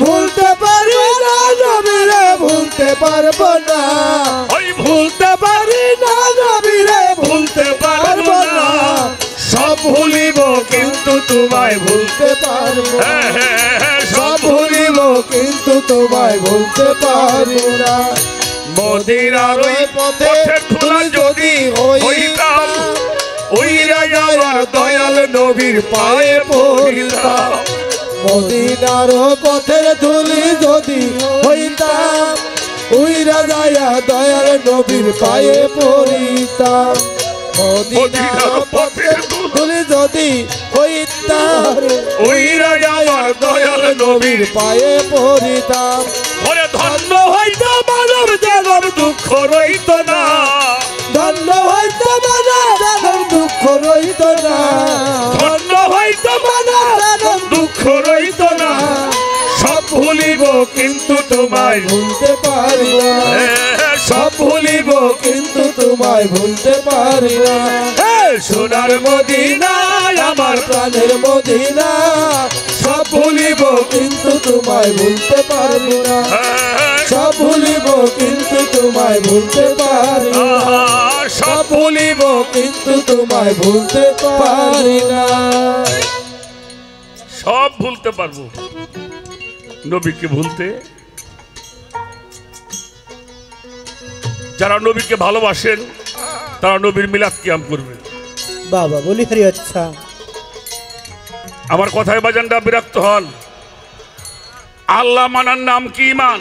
Speaker 2: ভুলতে পারি না নবীরে ভুলতে পারবো না।
Speaker 3: ওই
Speaker 2: ভুলতে পারি না নবীরে ভুলতে পারবো না। সব ভুলিব কিন্তু তোমায় ভুলতে পারবো না। সব ভুলিব কিন্তু তোমায় ভুলতে পারি না। মদিনার ওই পথে ধুলা যদি হইতাম, উইরা যাওয়ার দয়াল নবীর পায়ে পড়িতাম। মদিনার পথের ধুলি যদি হইতাম, উইরা যায়া দয়াল নবীর পায়ে পড়িতাম। মদিনার পথের ধুলি যদি হইতাম, উইরা যাওয়ার দয়াল নবীর পায়ে পড়িতাম।
Speaker 3: ওরে ধন্য
Speaker 2: হইত মানব জনম দুঃখ রইত না। ধন্য হইত মানব জনম দুঃখ রইত না। ধন্য হইত মানব জনম দুঃখ রইত না। সব ভুলিব কিন্তু তোমায় ভুলতে পারি না। সব ভুলিব কিন্তু তোমায় ভুলতে পারি না। সোনার মদিনা আমার প্রাণের মদিনা সব ভুলিব কিন্তু তোমায় ভুলতে পারবো না। সব ভুলিব কিন্তু তোমায় ভুলতে পারি না। সব ভুলিব কিন্তু তোমায় ভুলতে পারি না।
Speaker 3: সব ভুলতে পারবো, নবীকে ভুলতে? যারা নবীকে ভালোবাসেন তারা নবীর মিলাদ কিয়াম করবেন।
Speaker 2: বাবা বলি হরি আচ্ছা।
Speaker 3: আমার কথায় বাজানটা বিরক্ত হন। আল্লাহ মানার নাম কি ইমান?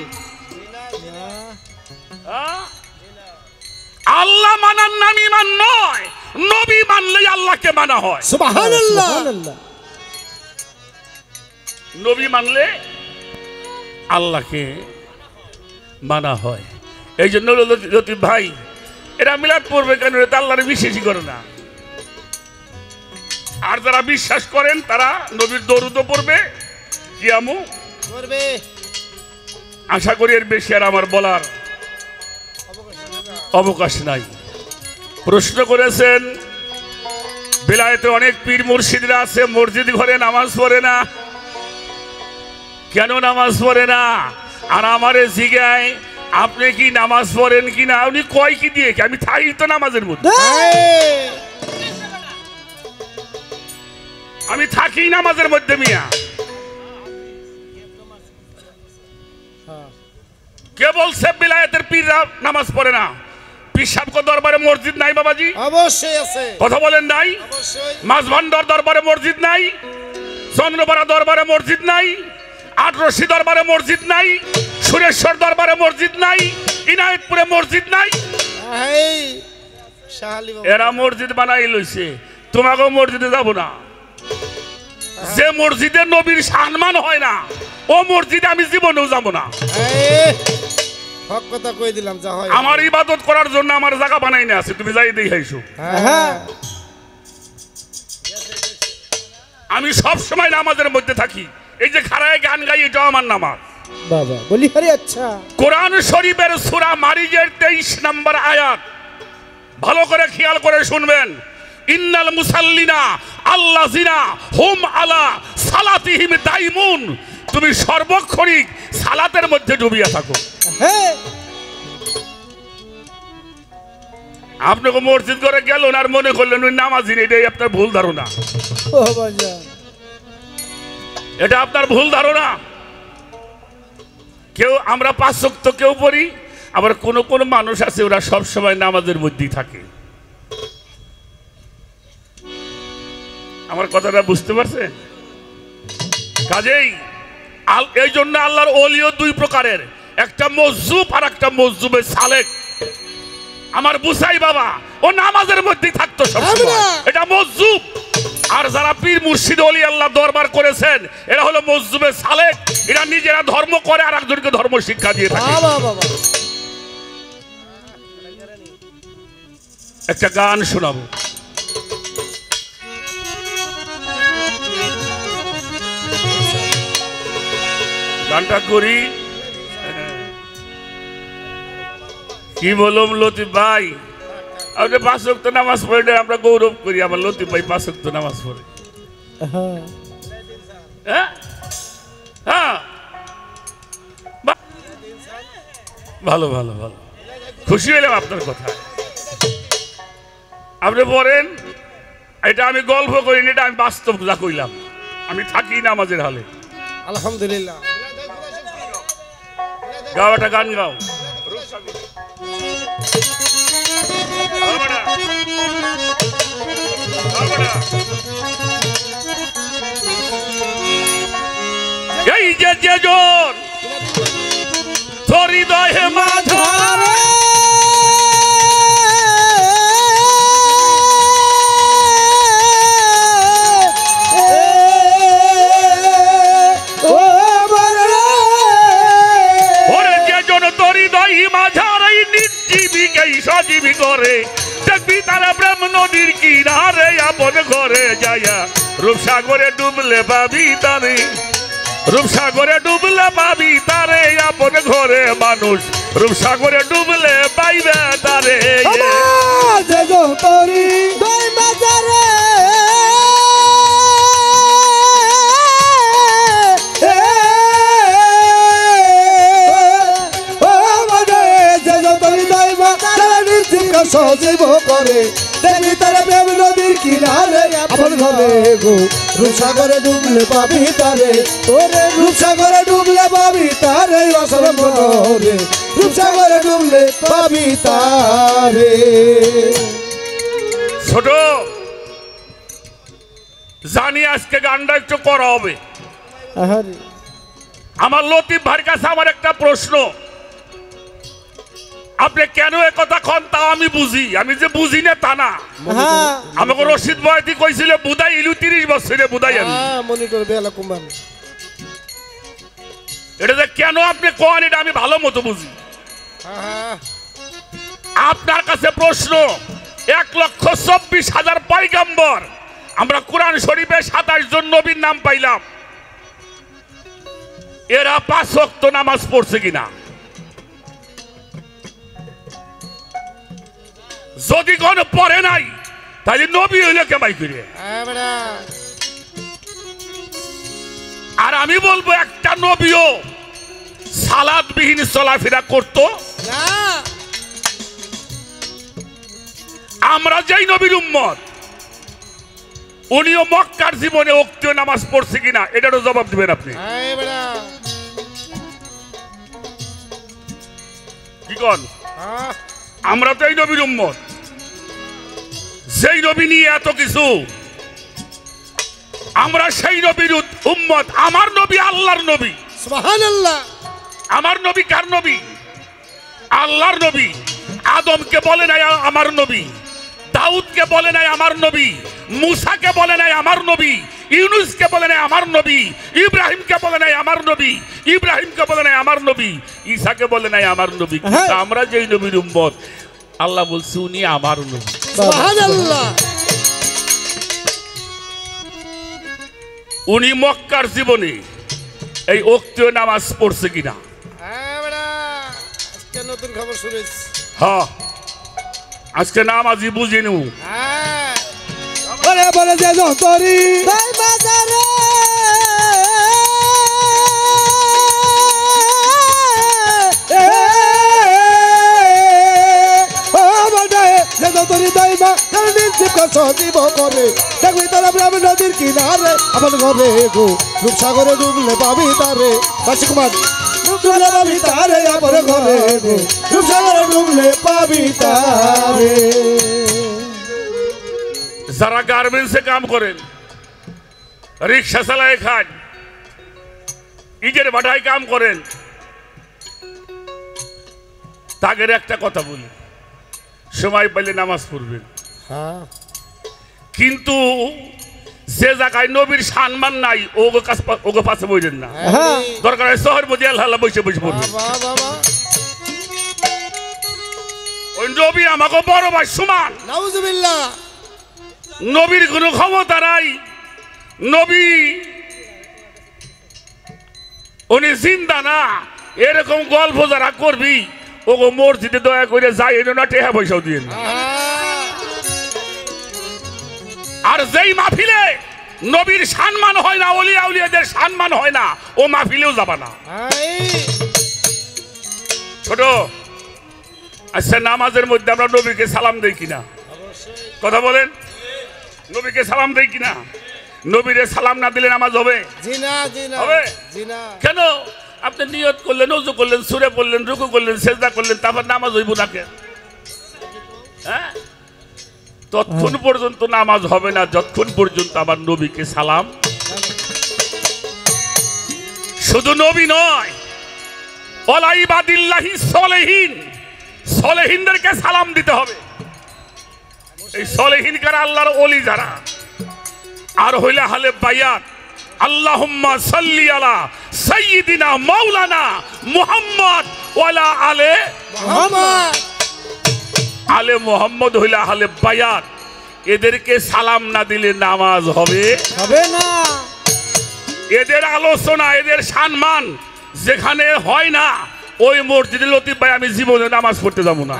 Speaker 3: আল্লাহ মানার নাম ইমান নয়, নবী মানলেই আল্লাহকে মানা হয়।
Speaker 2: সুবহানাল্লাহ।
Speaker 3: নবী মানলে আল্লাহকে মানা হয়। এই জন্য লতিফ ভাই, এরা মিলাদ পড়বে কেন? এটা আল্লাহর বিশ্বাসই করে না। আর যারা বিশ্বাস করেন তারা নবীর দরুদও পড়বে, কিয়ামও
Speaker 2: করবে
Speaker 3: আশা করি এর বেশি আর আমার বলার অবকাশ নাই। প্রশ্ন করেছেন বেলায়েতে অনেক পীর মুর্শিদরা আছে, মসজিদ ঘরে নামাজ পড়ে না, কেন নামাজ পড়ে না? আর আমারে জিগায় আপনি কি নামাজ পড়েন কি না? উনি কয় কি দিয়ে কি? আমি থাকি তো নামাজের মধ্যে, আমি থাকি নামাজের মধ্যে। মিয়া কে বলছে বিলায়েতের পীররা নামাজ পড়ে না? পীর সাহেব দরবারে মসজিদ নাই বাবাজি?
Speaker 2: অবশ্যই আছে।
Speaker 3: কথা বলেন নাই?
Speaker 2: অবশ্যই।
Speaker 3: মাঝভান্ডার দরবারে মসজিদ নাই, চন্দ্রপাড়া দরবারে মসজিদ নাই, আটরশি দরবারে মসজিদ নাই, সুরেশ্বর দরবারে মসজিদ নাই, ইনায়েতপুরে মসজিদ নাই।
Speaker 2: এই শাহালি বাবা
Speaker 3: এরা মসজিদ বানাই লইছে, তোমাকেও মসজিদে যাব না। যে মসজিদে নবীর সম্মান হয় না ও মসজিদে আমি জীবনেও যাব না।
Speaker 2: এই হক কথা কই দিলাম, যা হয়।
Speaker 3: আমার ইবাদত করার জন্য আমার জায়গা বানাই না আছে, তুমি যাই দেখাইছো।
Speaker 2: হ্যাঁ
Speaker 3: আমি সব সময় নামাজের মধ্যে থাকি। এই যে খাড়ায় গান গাই, এটাও আমার নামাজ।
Speaker 2: বাবা বলি আরে আচ্ছা।
Speaker 3: কোরআন শরীফের সূরা মারিজের 23 নম্বর আয়াত ভালো করে খেয়াল করে শুনবেন। ইন্নাল মুসাল্লিনা আল্লাযিনা হুম আলা সালাতিহিম দাইমুন। তুমি সর্বক্ষণিক সালাতের মধ্যে ডুবিয়া থাকো।
Speaker 2: হ্যাঁ
Speaker 3: আপনাকে মসজিদ করে গেলেন আর মনে করলেন ওই নামাজি, এটাই আপনার ভুল ধারণা।
Speaker 2: ও বাজান
Speaker 3: এটা আপনার ভুল ধারণা। কেউ আমরা 5 ওয়াক্ত কেউ পড়ি, আবার কোন কোন মানুষ আছে ওরা সব সময় নামাজের মধ্যেই থাকে। আমার কথাটা বুঝতে পারছেন? কাজেই এই জন্য আল্লাহর ওলিও 2 প্রকারের, একটা মজজুব আর একটা মজজুবে সালেক। আমার বুসাই বাবা ও নামাজের মধ্যেই থাকতো সবসময়, এটা মজজুব। আর যারা পীর মুর্শিদ ওলি আল্লাহ দরবার করেছেন এরা হলো মজজুবে সালেক। এরা নিজেরা ধর্ম করে আর একজনকে ধর্ম শিক্ষা দিয়ে থাকে। একটা গান শোনাবো। গানটা করি কি বললাম লতিফ ভাই, আপনি 5 ওয়াক্ত নামাজ পড়ে আমরা গৌরব করি। আমার লতিফ ভাই 5 ওয়াক্ত নামাজ পড়ে। হ্যাঁ হ্যাঁ ভালো ভালো ভালো, খুশি হইলাম আপনার কথা। আপনি বলেন এটা আমি গল্প করিনি, এটা আমি বাস্তব যা কইলাম। আমি থাকি নামাজের হলে।
Speaker 2: আলহামদুলিল্লাহ।
Speaker 3: গাও একটা গান গাও। এই যে যেজন তোর হৃদয়ে মাঝারে সজীবী করে দেখবি তারা ব্রহ্ম নদীর কিনারে আপন ঘরে যায়া রূপসাগরে ডুবলে পাবি তারে, রূপসাগরে ডুবলে পাবি তারে আপন ঘরে মানুষ রূপসাগরে ডুবলে পাইবে তারে।
Speaker 2: সজীব করে দেখবি তারা প্রেম নদীর কিনারে আপন ঘরে গো রূপসাগরে ডুবলে পাবি তারে, ওরে রূপসাগরে ডুবলে পাবি তারে, অসল মনে রূপসাগরে ডুবলে পাবি তারে।
Speaker 3: ছোট জানি আজকে গানটা একটু করা হবে। আমার লতিফ ভাইয়ের কাছে আমার একটা প্রশ্ন, আপনি কেন একথা কন তাও আমি বুঝি। আমি যে বুঝি না তা না। আমাকে রশিদ বয়াতি কইছিল বুধাই ইলু 30 বছরে বুধাই আমি এটা যে কেন আপনি কোন এটা আমি ভালো মতো বুঝি। আপনার কাছে প্রশ্ন, 1,24,000 পয়গম্বর, আমরা কোরআন শরীফে 27 জন নবীর নাম পাইলাম। এরা 5 ওয়াক্ত নামাজ পড়ছে কিনা? যদি কোন পড়ে নাই তাহলে নবী হইলে কেমাই করে? আর আমি বলবো একটা নবীও সালাতবিহীন চলাফেরা করত
Speaker 2: না।
Speaker 3: আমরা যেই নবীর উম্মত উনিও মক্কার জীবনে ওয়াক্তীয় নামাজ পড়ছে কিনা এটারও জবাব দিবেন আপনি। কি কন? আমরা তো এই নবীর উম্মত, সেই নবী নিয়ে এত কিছু। আমরা সেই নবীর উম্মত। আমার নবী আল্লাহর নবী।
Speaker 2: সুবহানাল্লাহ।
Speaker 3: আমার নবী কার নবী? আল্লাহর নবী। আদমকে বলে নাই আমার নবী, দাউদকে বলে নাই আমার নবী, মুসাকে বলে নাই আমার নবী, ইউনুসকে বলে নাই আমার নবী, ইব্রাহিমকে বলে নাই আমার নবী, ইব্রাহিমকে বলে নাই আমার নবী, ঈসাকে বলে নাই আমার নবী। কিন্তু আমরা যেই নবীর উম্মত আল্লাহ বলছে উনি আমার নবী।
Speaker 2: সুবহানাল্লাহ।
Speaker 3: উনি মক্কার জীবনে এই ওয়াক্তীয় নামাজ পড়ছে কিনা?
Speaker 2: আজকে নতুন খবর শুনেছি।
Speaker 3: হ্যাঁ, আজকে নামাজি বুঝি নু।
Speaker 2: বলে বলে যে যন্তরি ভাই বাজারে যন্তরি দাইমা সজীব করে দেখবি তারা ব্রাহ্মণ নদীর কিনারে আমার ঘরে গো রূপসাগরে ডুবলে পাবি তারে। বাসি কুমার ডুবলে পাবি তারে আমার ঘরে গো রূপসাগরে ডুবলে পাবি তারে।
Speaker 3: যারা গার্মেন্টসে কাম করেন, রিক্সা চালায় খান, ইটের ভাটায় কাম করেন, তাদের একটা কথা বলি, সময় পাইলে নামাজ পড়বেন। কিন্তু যে জায়গায় নবীর সম্মান নাই ওগো পাশে বইলেন না। দরকার হয় শহর মধ্যে আল্লাহ বসে বসে পড়বেন। ওই নবী আমাকে বড় ভাই সমান।
Speaker 2: নাউজুবিল্লাহ।
Speaker 3: নবীর কোনো ক্ষমতা নাই। নবী উনি জিন্দা না। এরকম গল্প যারা করবি ওগো মসজিদে দয়া করে যাই না, টেহা পয়সাও দিয়ে। আর যেই মাহফিলে নবীর সম্মান হয় না, ওলিয়া উলিয়াদের সম্মান হয় না, ও মাহফিলেও যাবা না। ছোট আচ্ছা, নামাজের মধ্যে আমরা নবীকে সালাম দেই কিনা? কথা বলেন, নবীকে সালাম দেই কিনা? নবীরে সালাম না দিলে নামাজ হবে? হবে কেন? আপনি নিয়ত করলেন, ওযু করলেন, সূরা পড়লেন, রুকু করলেন, সিজদা করলেন, তারপর নামাজ হইব না কেন? হ্যাঁ, ততক্ষণ পর্যন্ত নামাজ হবে না যতক্ষণ পর্যন্ত আমার নবীকে সালাম। শুধু নবী নয়, ওয়ালা ইবাদিল্লাহি সলিহিন, সলিহিনদেরকে সালাম দিতে হবে। এই সলিহিন কারা? আল্লাহর ওলি যারা। আর হইলে হালে বায়াত, আল্লাহুম্মা সাল্লি আলা সাইয়্যিদিনা মাওলানা মুহাম্মদ ওয়ালা আলে মুহাম্মদ। আলে মুহাম্মদ হইলে আহলে বায়াত। এদেরকে সালাম না দিলে নামাজ হবে
Speaker 2: না।
Speaker 3: এদের আলোচনা, এদের সম্মান যেখানে হয় না, ওই মসজিদে লতিফ ভাই আমি জীবনে নামাজ পড়তে যাব না।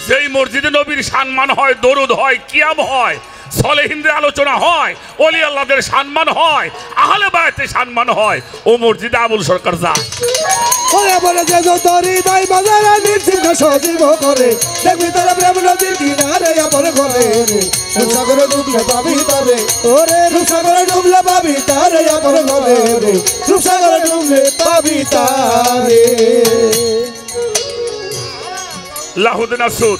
Speaker 3: যেই মসজিদে নবীর সম্মান হয়, দরুদ হয়, কিয়াম হয়, সলেহিনদের আলোচনা হয়, ওলি আল্লাহদের সম্মান হয়, আহলে বায়াতের সম্মান হয়, ও মসজিদে আবুল সরকার যায়।
Speaker 2: বলে বলে যে যন্তরি দাই বাজারে নির্চিন্ত সজীব করে দেখবি তারা ব্রাহ্মণ নদীর কিনারে আমার ঘরে রূপসাগরে ডুবলে পাবি তারে। ওরে রূপসাগরে ডুবলে পাবি তারে আমার ঘরে রূপসাগরে ডুবলে পাবি তারে।
Speaker 3: লাহুদ্দিন আসুদ,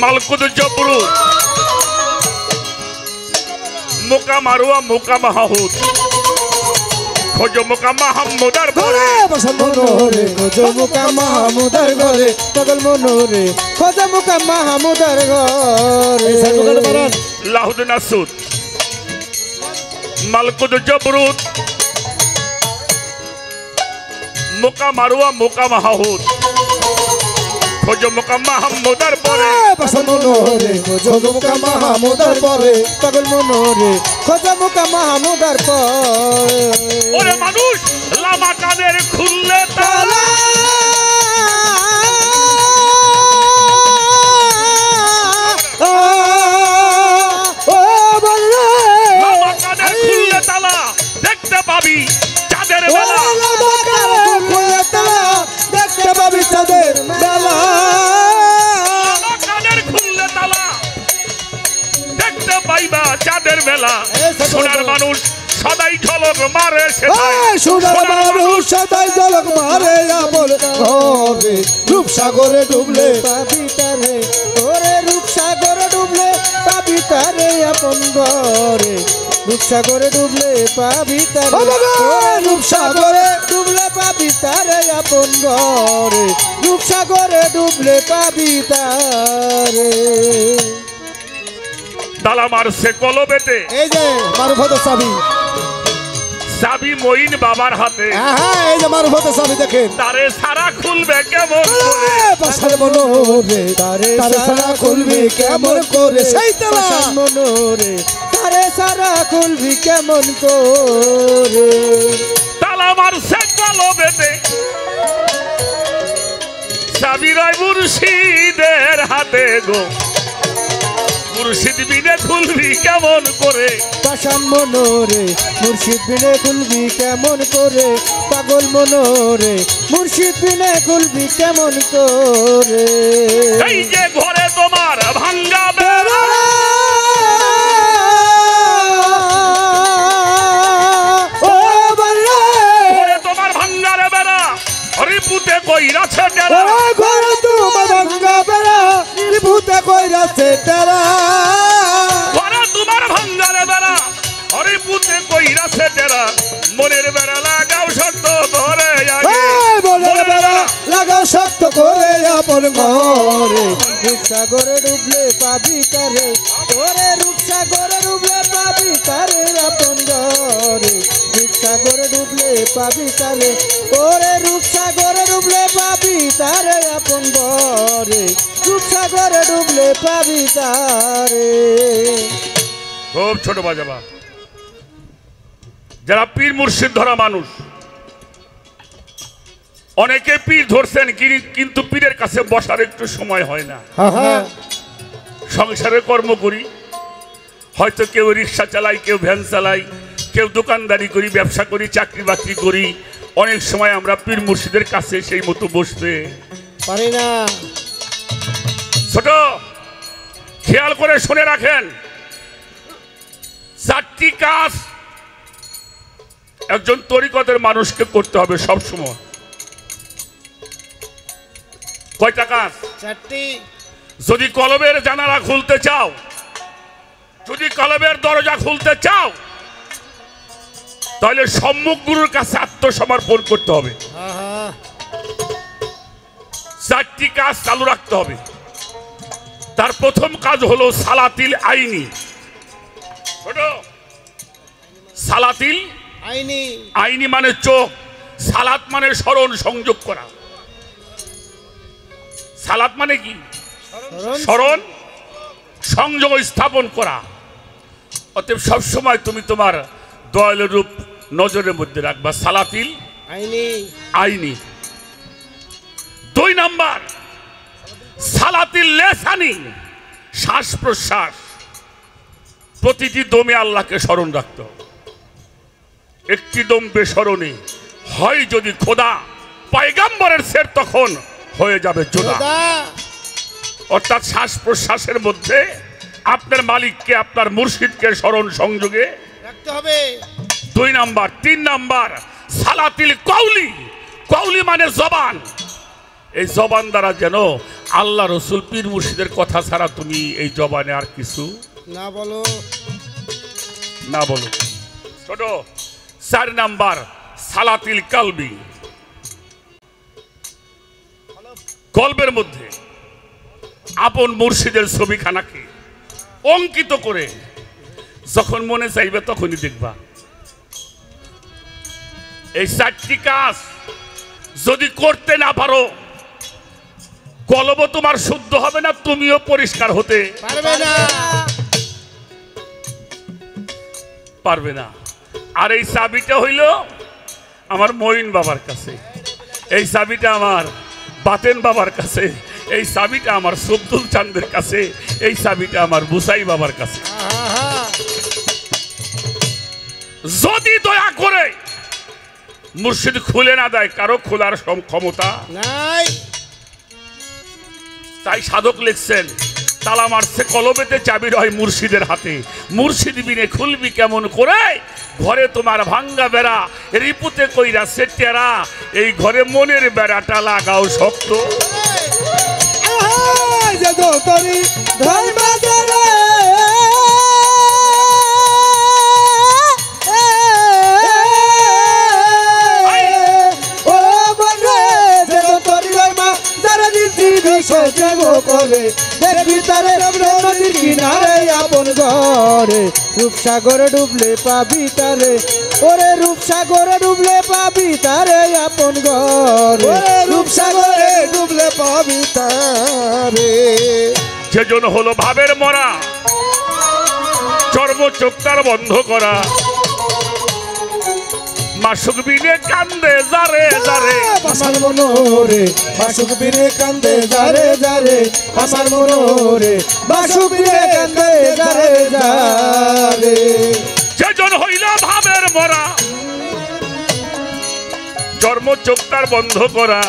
Speaker 3: মালকুদ জবরুদ, মুকা মারুয়া, মুকা মাহুদ, খোঁজো মুকা মাহমুদার ঘরে
Speaker 2: বসন্ত মনোরে খোঁজো মুকা মাহমুদার ঘরে পাগল মনোরে খোঁজো মুকা মাহমুদার ঘরে।
Speaker 3: লাহুদ্দিন আসুদ, মালকুদ জবরুদ, মুকা মারুয়া, মুকা মাহুদ, খোঁজো মোকা মাহমুদার পরে
Speaker 2: পাগল মনোরে খোঁজো মুকা মাহমুদার পরে পাগল মনোরে খোঁজো মুকা মাহমুদার পরে
Speaker 3: ওরে মানুষ লামা কাদের খুললে তালা লামা কাদের খুললে তালা দেখতে পাবি চাঁদের বেলা
Speaker 2: দেখতে পাবি চাঁদের বেলা
Speaker 3: লামা কাদের খুললে তালা দেখতে পাইবা চাঁদের বেলা সোনার মানুষ সদাই ঝলক মারে
Speaker 2: সোনার মানুষ সদাই ঝলক মারে আপন ঘরে রূপসাগরে ডুবলে পাবি তারে ওরে রূপসাগরে ডুবলে পাবি তারে আপন ঘরে রূপসাগরে ডুবলে পাবি তারে রূপসাগরে ডুবলে পাবি তারে আপন ঘরে রূপসাগরে ডুবলে পাবি তারে
Speaker 3: তালা মারছে কলবেতে
Speaker 2: এই যে মারুফত চাবি
Speaker 3: চাবি মঈন বাবার হাতে
Speaker 2: এই যে মারুফত চাবি দেখেন
Speaker 3: তারে সারা খুলবে কেমন করে
Speaker 2: পাশার মনোরে তারে সারা খুলবি কেমন করে সেই তালা মনোরে তারে সারা খুলবি কেমন করে
Speaker 3: তালা মারছে কলবেতে চাবি রয় মুর্শিদের হাতে গো মুর্শিদ বিনে খুলবি কেমন করে
Speaker 2: পাশান মনোরে মুর্শিদ বিনে খুলবি কেমন করে পাগল মনোরে মুর্শিদ বিনে খুলবি কেমন করে
Speaker 3: এই যে ঘরে তোমার ভাঙ্গা বেড়া ঘরে তোমার ভাঙ্গারে বেড়া হরিপুতে কইরাছে ডেরা
Speaker 2: ঘরে তোমার ভাঙ্গা বেড়া রিপুতে কইরাছে ডেরা
Speaker 3: ঘরে তোমার ভাঙ্গারে বেড়া হরিপুতে কইরাছে ডেরা মনের বেড়া লাগাও শক্ত ধরে আগে
Speaker 2: মনের বেড়া লাগাও শক্ত করে আপন ঘরে রূপসাগরে ডুবলে পাবি তারে তোরে রূপসাগরে ডুবলে পাবি তারে আপন ঘরে রূপসাগরে ডুবলে পাবি তারে ওরে রূপসাগরে ডুবলে পাবি তারে আপন ঘরে রূপসাগরে ডুবলে পাবি তারে
Speaker 3: খুব ছোট বাজাবা যারা পীর মুর্শিদ ধরা মানুষ অনেকে পীর ধরছেন কিন্তু পীরের কাছে বসার একটু সময় হয় না সংসারে কর্ম করি হয়তো কেউ রিক্সা চালাই কেউ ভ্যান চালাই কেউ দোকানদারি করি ব্যবসা করি চাকরি বাকরি করি অনেক সময় আমরা পীর মুর্শিদের কাছে সেই মতো বসতে
Speaker 2: পারি না
Speaker 3: ছোট খেয়াল করে শুনে রাখেন চারটি কাজ একজন তরিকতের মানুষকে করতে হবে সব সময় কয়টা কাজ
Speaker 2: চারটি
Speaker 3: যদি কলবের জানালা খুলতে চাও যদি কলবের দরজা খুলতে চাও তাহলে সম্মুখ গুরুর কাছে আত্মসমর্পণ করতে হবে চারটি কাজ চালু রাখতে হবে তার প্রথম কাজ হলো সালাতিল আইনি সালাতিল
Speaker 2: আইনি
Speaker 3: আইনি মানে চোখ সালাত মানে স্মরণ সংযোগ করা সালাত মানে কি স্মরণ সংযোগ স্থাপন করা অতএব সবসময় তুমি তোমার দয়ালুর রূপ নজরের মধ্যে রাখবা সালাতিল
Speaker 2: আইনি
Speaker 3: আইনি দুই নাম্বার সালাতিল লেসানি শ্বাস প্রশ্বাস প্রতিটি দমে আল্লাহকে স্মরণ রাখতে হবে একটি দম বেস্মরণে হয় যদি খোদা পয়গম্বরের শের তখন হয়ে যাবে জোদা অর্থাৎ শ্বাস প্রশ্বাসের মধ্যে আপনার মালিককে আপনার মুর্শিদকে স্মরণ সংযোগে
Speaker 2: রাখতে হবে
Speaker 3: দুই নাম্বার তিন নাম্বার সালাতিল কওলি কওলি মানে জবান এই জবান দ্বারা যেন আল্লাহ রসুল পীর মুর্শিদের কথা ছাড়া তুমি এই জবানে আর কিছু
Speaker 2: না বলো
Speaker 3: না বলো ছোট চার নাম্বার সালাতিল কালবি কলবের মধ্যে আপন মুর্শিদের ছবিখানাকে অঙ্কিত করে যখন মনে চাইবে তখনই দেখবা এই চারটি কাজ যদি করতে না পারো কলব তোমার শুদ্ধ হবে না, তুমিও পরিষ্কার হতে পারবে না। আর এই চাবিটা হইল আমার মঈন বাবার কাছে, এই চাবিটা আমার বাতেন বাবার কাছে, এই চাবিটা আমার সবদুল চাঁদের কাছে, এই চাবিটা আমার বুসাই বাবার কাছে। যদি দয়া করে মুর্শিদ খুলে না দেয়, কারো খোলার ক্ষমতা নাই। তাই সাধক লিখছেন, তালা মারছে কলবেতে, চাবি রয় মুর্শিদের হাতে। মুর্শিদ বিনে খুলবি কেমন করে, ঘরে তোমার ভাঙ্গা বেড়া, রিপুতে কইরা সেটেরা, এই ঘরে মনের বেড়াটা লাগাও শক্ত।
Speaker 2: রূপসাগরে ডুবলে পাবি তারে, ওরে রূপসাগরে ডুবলে পাবি তারে আপন ঘরে, রূপসাগরে ডুবলে পাবি তারে।
Speaker 3: সেজন হলো ভাবের মরা, চর্ম চোখ তার বন্ধ করা, মাসুক বিনে কান্দে যারে যারে,
Speaker 2: আমার মনোরে মাসুক বিনে কান্দে যারে যারে, আমার মনোরে মাসুক বিনে কান্দে যারে যারে।
Speaker 3: সেজন হইল ভাবের মরা, চর্ম চোখ তার বন্ধ করা,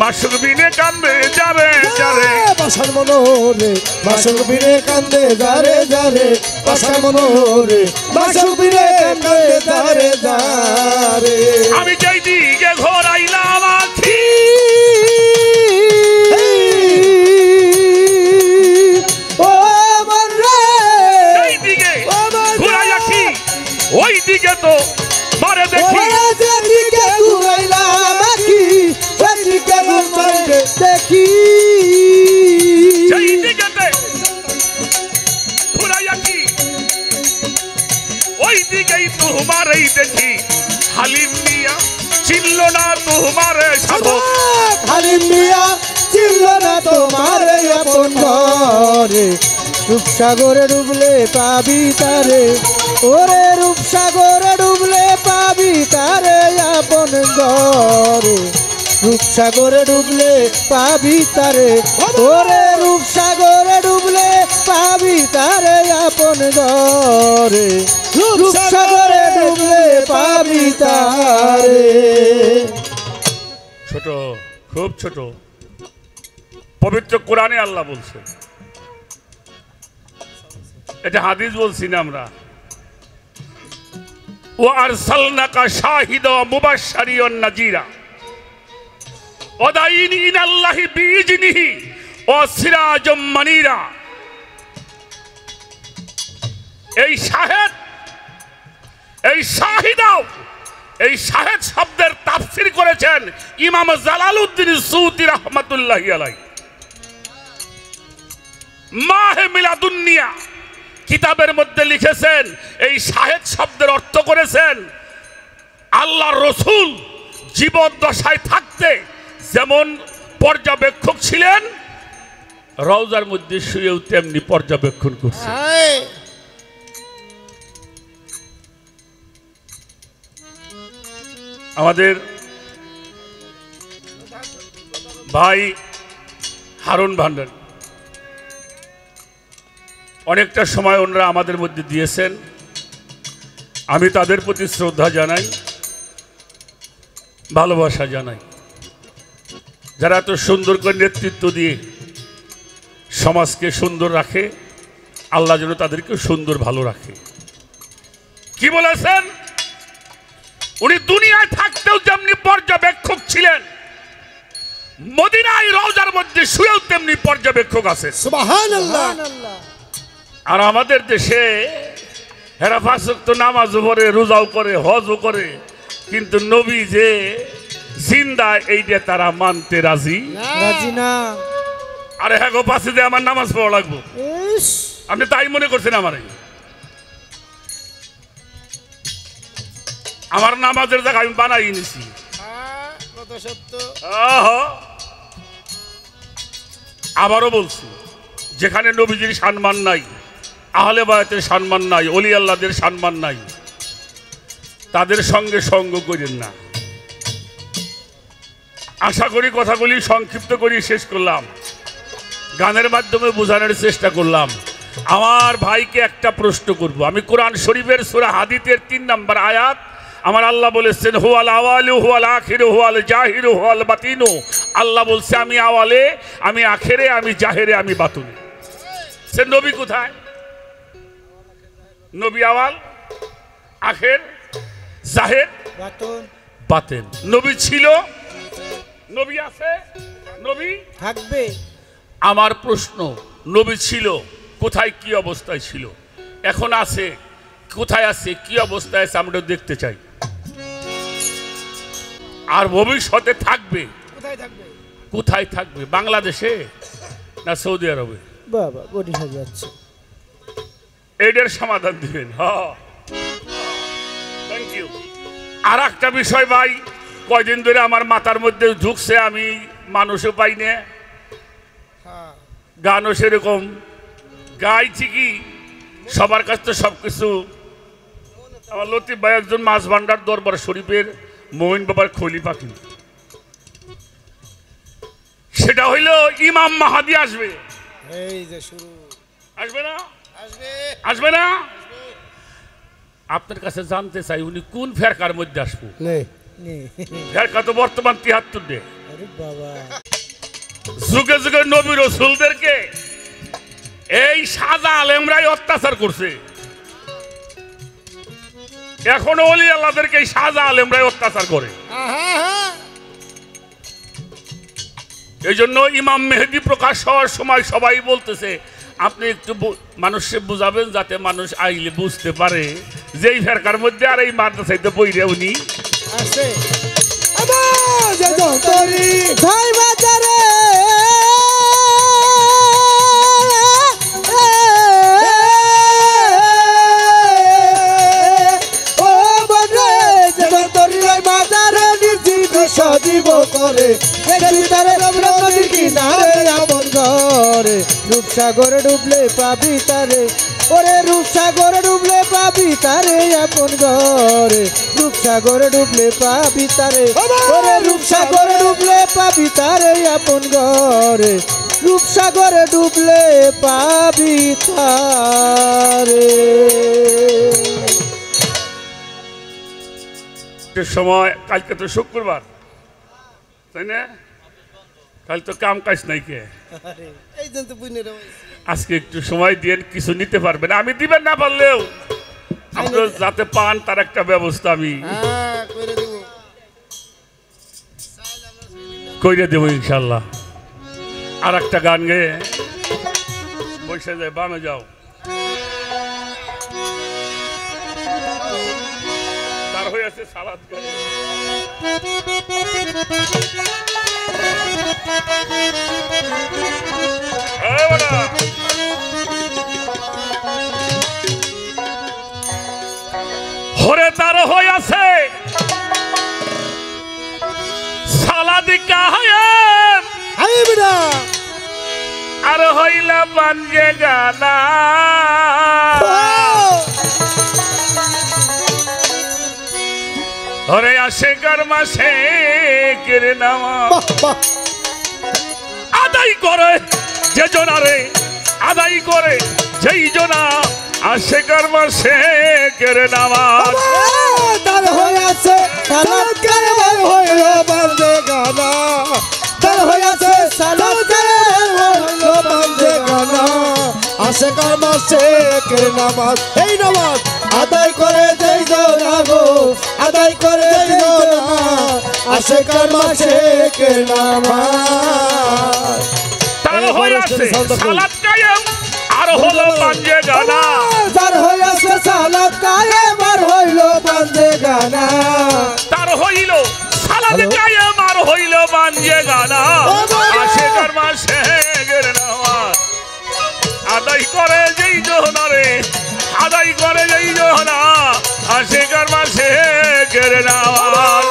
Speaker 3: মাসুক বিনে কান্দে যারে যারে,
Speaker 2: বাসার মনোরে মাসুক বিনে কান্দে যারে যারে, বাসার মনোরে মাসুক বিনে কান্দে যারে যারে।
Speaker 3: আমি যেই দিকে ঘোরাইলাম আখি,
Speaker 2: ও মন রে,
Speaker 3: এই দিকে ঘুরাই আখি, ওই দিকে তো মারে দেখি,
Speaker 2: যেদিকে ঘুরাইলাম আখি, সেদিকে মন দেখি,
Speaker 3: সেই দিকেতে ঘুরাই আখি, ওই দিকেই তোমারই দেখি। হালিম মিয়া চিনল না তোমারে সাধক,
Speaker 2: হালিম মিয়া চিনল না তোমারে আপন ঘরে, রূপসাগরে ডুবলে পাবি তারে, ওরে রূপসাগরে ডুবলে পাবি তারে আপন ঘরে, রূপসাগরে ডুবলে পাবি তারে, ওরে রূপসাগরে ডুবলে পাবি তারে আপন ঘরে, রূপসাগরে ডুবলে পাবি তারে।
Speaker 3: ছোট, খুব ছোট, পবিত্র কোরআনে আল্লাহ বলছে, এটা হাদিস বলছি না আমরা। ও আরসালনাকা শাহিদা ওয়া মুবাশশিরান ওয়া নাযীরা ওয়া দাঈন ইলাল্লাহি বিইজনিহি ওয়া সিরাজুম মানীরা। এই শাহেদ, এই শাহিদাও, এই শাহেদ শব্দের তাফসীর করেছেন ইমাম জালালউদ্দিন সুয়ুতী রাহমাতুল্লাহি আলাইহি। মাহে মিলাদুন্নিয়া কিতাবের মধ্যে লিখেছেন, এই শাহেদ শব্দের অর্থ করেছেন আল্লাহর রাসূল জীবদ্দশায় থাকতে যেমন পর্যবেক্ষক ছিলেন, রওজার মধ্যে শুয়েও তেমনি পর্যবেক্ষণ করছেন। আমাদের ভাই হারুন ভান্ডারী অনেকটা সময় ওনারা আমাদের মধ্যে দিয়েছেন, আমি তাদের প্রতি শ্রদ্ধা জানাই, ভালোবাসা জানাই। যারা এত সুন্দর করে নেতৃত্ব দিয়ে সমাজকে সুন্দর রাখে, আল্লাহ যেন তাদেরকে সুন্দর ভালো রাখে। কি বলেছেন? উনি দুনিয়ায় থাকতেও যেমনি পর্যবেক্ষক ছিলেন, মদিনায় রওজার মধ্যে শুয়েও তেমনি পর্যবেক্ষক আছে।
Speaker 2: সুবহানাল্লাহ।
Speaker 3: আর আমাদের দেশে হেরা পাঁচ ওয়াক্ত নামাজও পড়ে, রোজাও করে, হজও করে, কিন্তু নবী যে জিন্দা এইটা তারা মানতে রাজি
Speaker 2: না।
Speaker 3: আরে হ্যাঁ গো, পাশে যে আমার নামাজ পড়া লাগবো, আপনি তাই মনে করছেন? আমার নামাজের জায়গা আমি বানাই নিছি,
Speaker 2: কথা সত্য।
Speaker 3: আহা। আবারও বলছি, যেখানে নবীজির সম্মান নাই, আহলে বায়াতের সম্মান নাই, ওলি আল্লাহদের সম্মান নাই, তাদের সঙ্গে সঙ্গ করেন না। আশা করি কথাগুলি সংক্ষিপ্ত করে শেষ করলাম, গানের মাধ্যমে বোঝানোর চেষ্টা করলাম। আমার ভাইকে একটা প্রশ্ন করব আমি। কোরআন শরীফের সূরা হাদীদের 3 নম্বর আয়াত, আমার আল্লাহ বলেছেন হুয়াল আওয়ালু হুয়াল আখিরু হুয়াল জাহিরু হুয়াল বাতিনু। আল্লাহ বলছে আমি আওয়ালে, আমি আখেরে, আমি জাহেরে, আমি বাতুনে। সে নবী কোথায়? নবী আওয়াল, আখের, জাহের, বাতেন। নবী ছিল, নবী আছে, নবী
Speaker 2: থাকবে।
Speaker 3: আমার প্রশ্ন, নবী ছিল কোথায়, কি অবস্থায় ছিল, এখন আছে কোথায়, আছে কি অবস্থায় আছে, আমরা দেখতে চাই। আর ভবিষ্যতে থাকবে
Speaker 2: কোথায় থাকবে?
Speaker 3: কোথায় থাকবে? বাংলাদেশে না সৌদি আরবে?
Speaker 2: বাবা বডিশা যাচ্ছে।
Speaker 3: এটার সমাধান দিবেন। হ্যাঁ, থ্যাংক ইউ। আর একটা বিষয় ভাই, কয়দিন ধরে আমার মাথার মধ্যে ঢুকছে, আমি মানুষও পাই না, গানও সেরকম গাই ঠিকই, সবার কাছ তো সব কিছু। আমার লতিফ ভাই একজন মাছ ভান্ডার দরবার শরীফের মোমিন বাবার খলিফা, কিন্তু সেটা হইল ইমাম মাহাদি আসবে।
Speaker 2: এই যে শুরু।
Speaker 3: আসবে না?
Speaker 2: আসবে।
Speaker 3: আসবে না? আপনার কাছে জানতে চাই উনি কোন ফেরকার মধ্যে আসবো। ফেরকা তো বর্তমান 73 ডে।
Speaker 2: আরে বাবা,
Speaker 3: যুগে যুগে নবী রাসূলদেরকে এই সাজা আলেমরাই অত্যাচার করছে, এখনো ওলি আল্লাহদেরকে এই সাজা আলেমরাই অত্যাচার করে। এই জন্য ইমাম মেহেদী প্রকাশ হওয়ার সময় সবাই বলতেছে আপনি একটু মানুষকে বুঝাবেন, যাতে মানুষ আইলে বুঝতে পারে যে এই ফেরকার মধ্যে আর এই মাদ্রাসাইতে বইরে উনি
Speaker 2: আসে। আবার যে যন্তরি ভাই বাজারে ও বন্ধে যে যন্তরি ভাই বাজারে নির্জীব সজীব করে ভিতরে নদীর কিনারে এমন ঘরে রূপসাগর ডুবলে পাবি তারে, ওরে রূপসাগর ডুবলে পাবি তারে আপন ঘরে, রূপসাগর ডুবলে পাবি তারে, ওরে রূপসাগর ডুবলে পাবি তারে আপন ঘরে, রূপসাগর ডুবলে পাবি তারে।
Speaker 3: সময় কালকে তো শুক্রবার, তাই না? কাল তো কাম কাজ নাই কে, আজকে একটু সময় দিয়ে কিছু নিতে পারবেন, আমি দিবেন না পারলেও আপনারা যাতে পান তার একটা ব্যবস্থা আমি কইরে দেবো ইনশাল্লাহ। আর একটা গান গেয়ে বসে যায়, বামে যাও, তার হয়ে আছে সালাদ গায়ে। হরে তার হয়ে আছে সালাদ কায়েম, আর হইলা বানজে গানা, হরে আসে গরমা শেখের নামাজ আদায় করে যে জনারে, আদায় করে যেই জনা আসে গরমা শেখের নামাজ।
Speaker 2: তার হয়ে আছে সালাদ কায়েম হইল বানজে গানা, তার হয়ে আছে সালাদ কায়েম হইল বানজে গানা, আসে গরমা শেখের নামাজ, এই নামাজ আদায় করে যেই জনা গো, আদায় করে যেই জনা আসে গরমা শেখের নামাজ।
Speaker 3: তার হয়ে আছে সালাদ কায়েম আর হলো বানজে গানা,
Speaker 2: তার হয়ে আছে সালাদ কায়েম আর হইল বানজে গানা,
Speaker 3: তার হইল সালাদ কায়েম আর হইল বানজে গানা, আসে গরমা শেখের নামাজ আদায় করে যেই জনা রে, আদায় করে যেই জনা আসে গরমা শেখের নামাজ।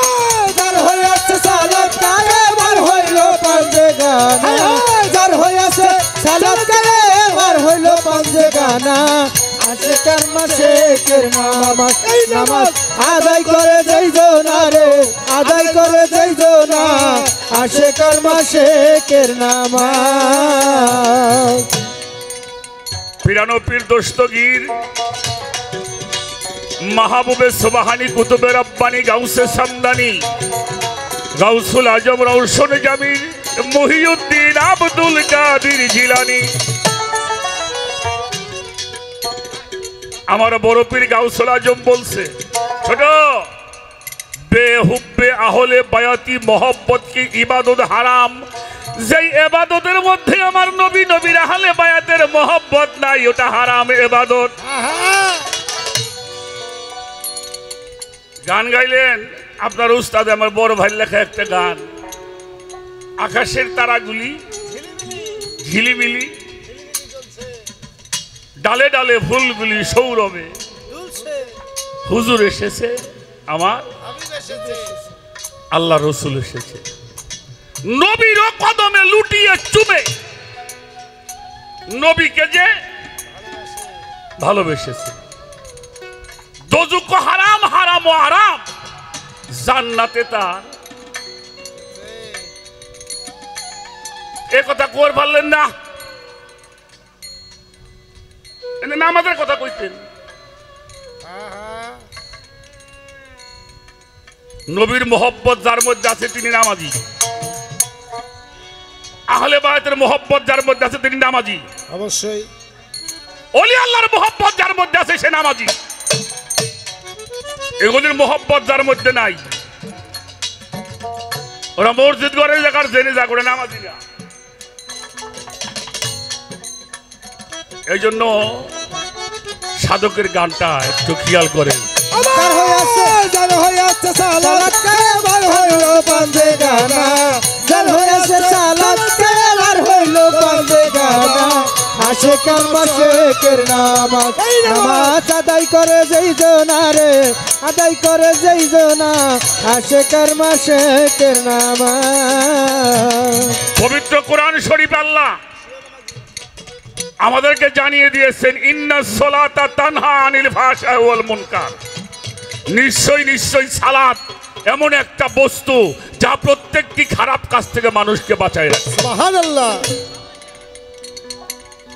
Speaker 2: তার হয়ে আছে সালাদ গানা যার হইয়াছে সালাত কালে বার হইল পাঞ্জে গানা আশেকের মাশেকের নামাজ এই নামাজ আদায় করে যাইজনা রে আদায় করে যাইজনা আশেকের মাশেকের নামাজ
Speaker 3: পিরানো পীর দস্তগীর মাহবুবে সুবহানি কুতুবে রব্বানি গাউসে সামদানি গাউসুল আজম রওশন জামির মুহিউদ্দিন আব্দুল কাদির জিলানী আমার বড় পীর গাউসুল আজম বলছে ছোট বেহুব্বে আহলে বায়াতি মোহব্বত কি ইবাদত হারাম যেই ইবাদতের মধ্যে আমার নবী নবীর আহলে বায়াতের মোহব্বত নাই ওটা হারাম ইবাদত গান গাইলেন আপনার উস্তাদ আমার বড় ভাই লেখা একটা গান আকাশের তারাগুলি ঝিলিমিলি ডালে ডালে ফুলগুলি সৌরভে হুজুর এসেছে আমার আল্লাহ রসুল এসেছে নবীর কদমে লুটিয়ে চুমে নবীকে যে ভালোবেসেছে দোজুক হারাম হারাম ও হারাম জান্নাতে তার এ কথা কর পারলেন না নামাজের কথা কইতেন নবীর মোহব্বত যার মধ্যে আছে তিনি নামাজি আহলে বায়াতের মোহব্বত যার মধ্যে আছে তিনি নামাজি
Speaker 2: অবশ্যই
Speaker 3: ওলি আল্লাহর মোহব্বত যার মধ্যে আছে সে নামাজি এগুলির মোহব্বত যার মধ্যে নাই ওরা মসজিদ করে জায়গার জেনে যা করে নামাজি না এই জন্য সাধকের গানটা একটু খেয়াল করেন
Speaker 2: যার হইয়াছে সালাত কালে বার হইল পাঞ্জে গানা যার হইয়াছে সালাত কালে বার হইল পাঞ্জে গানা আশেকের মাশেকের নামাজ নামাজ আদায় করে যাইজনা রে আদায় করে যাইজনা আশেকের মাশেকের নামাজ
Speaker 3: পবিত্র কোরআন শরীফ আল্লাহ আমাদেরকে জানিয়ে দিয়েছেন ইন্নাস সালাতা তানহা আনিল ফাহশাই ওয়াল মুনকার নিশ্চয় নিশ্চয় সালাত এমন একটা বস্তু যা প্রত্যেকটি খারাপ কাজ থেকে মানুষকে বাঁচায় রাখে
Speaker 2: সুবহানাল্লাহ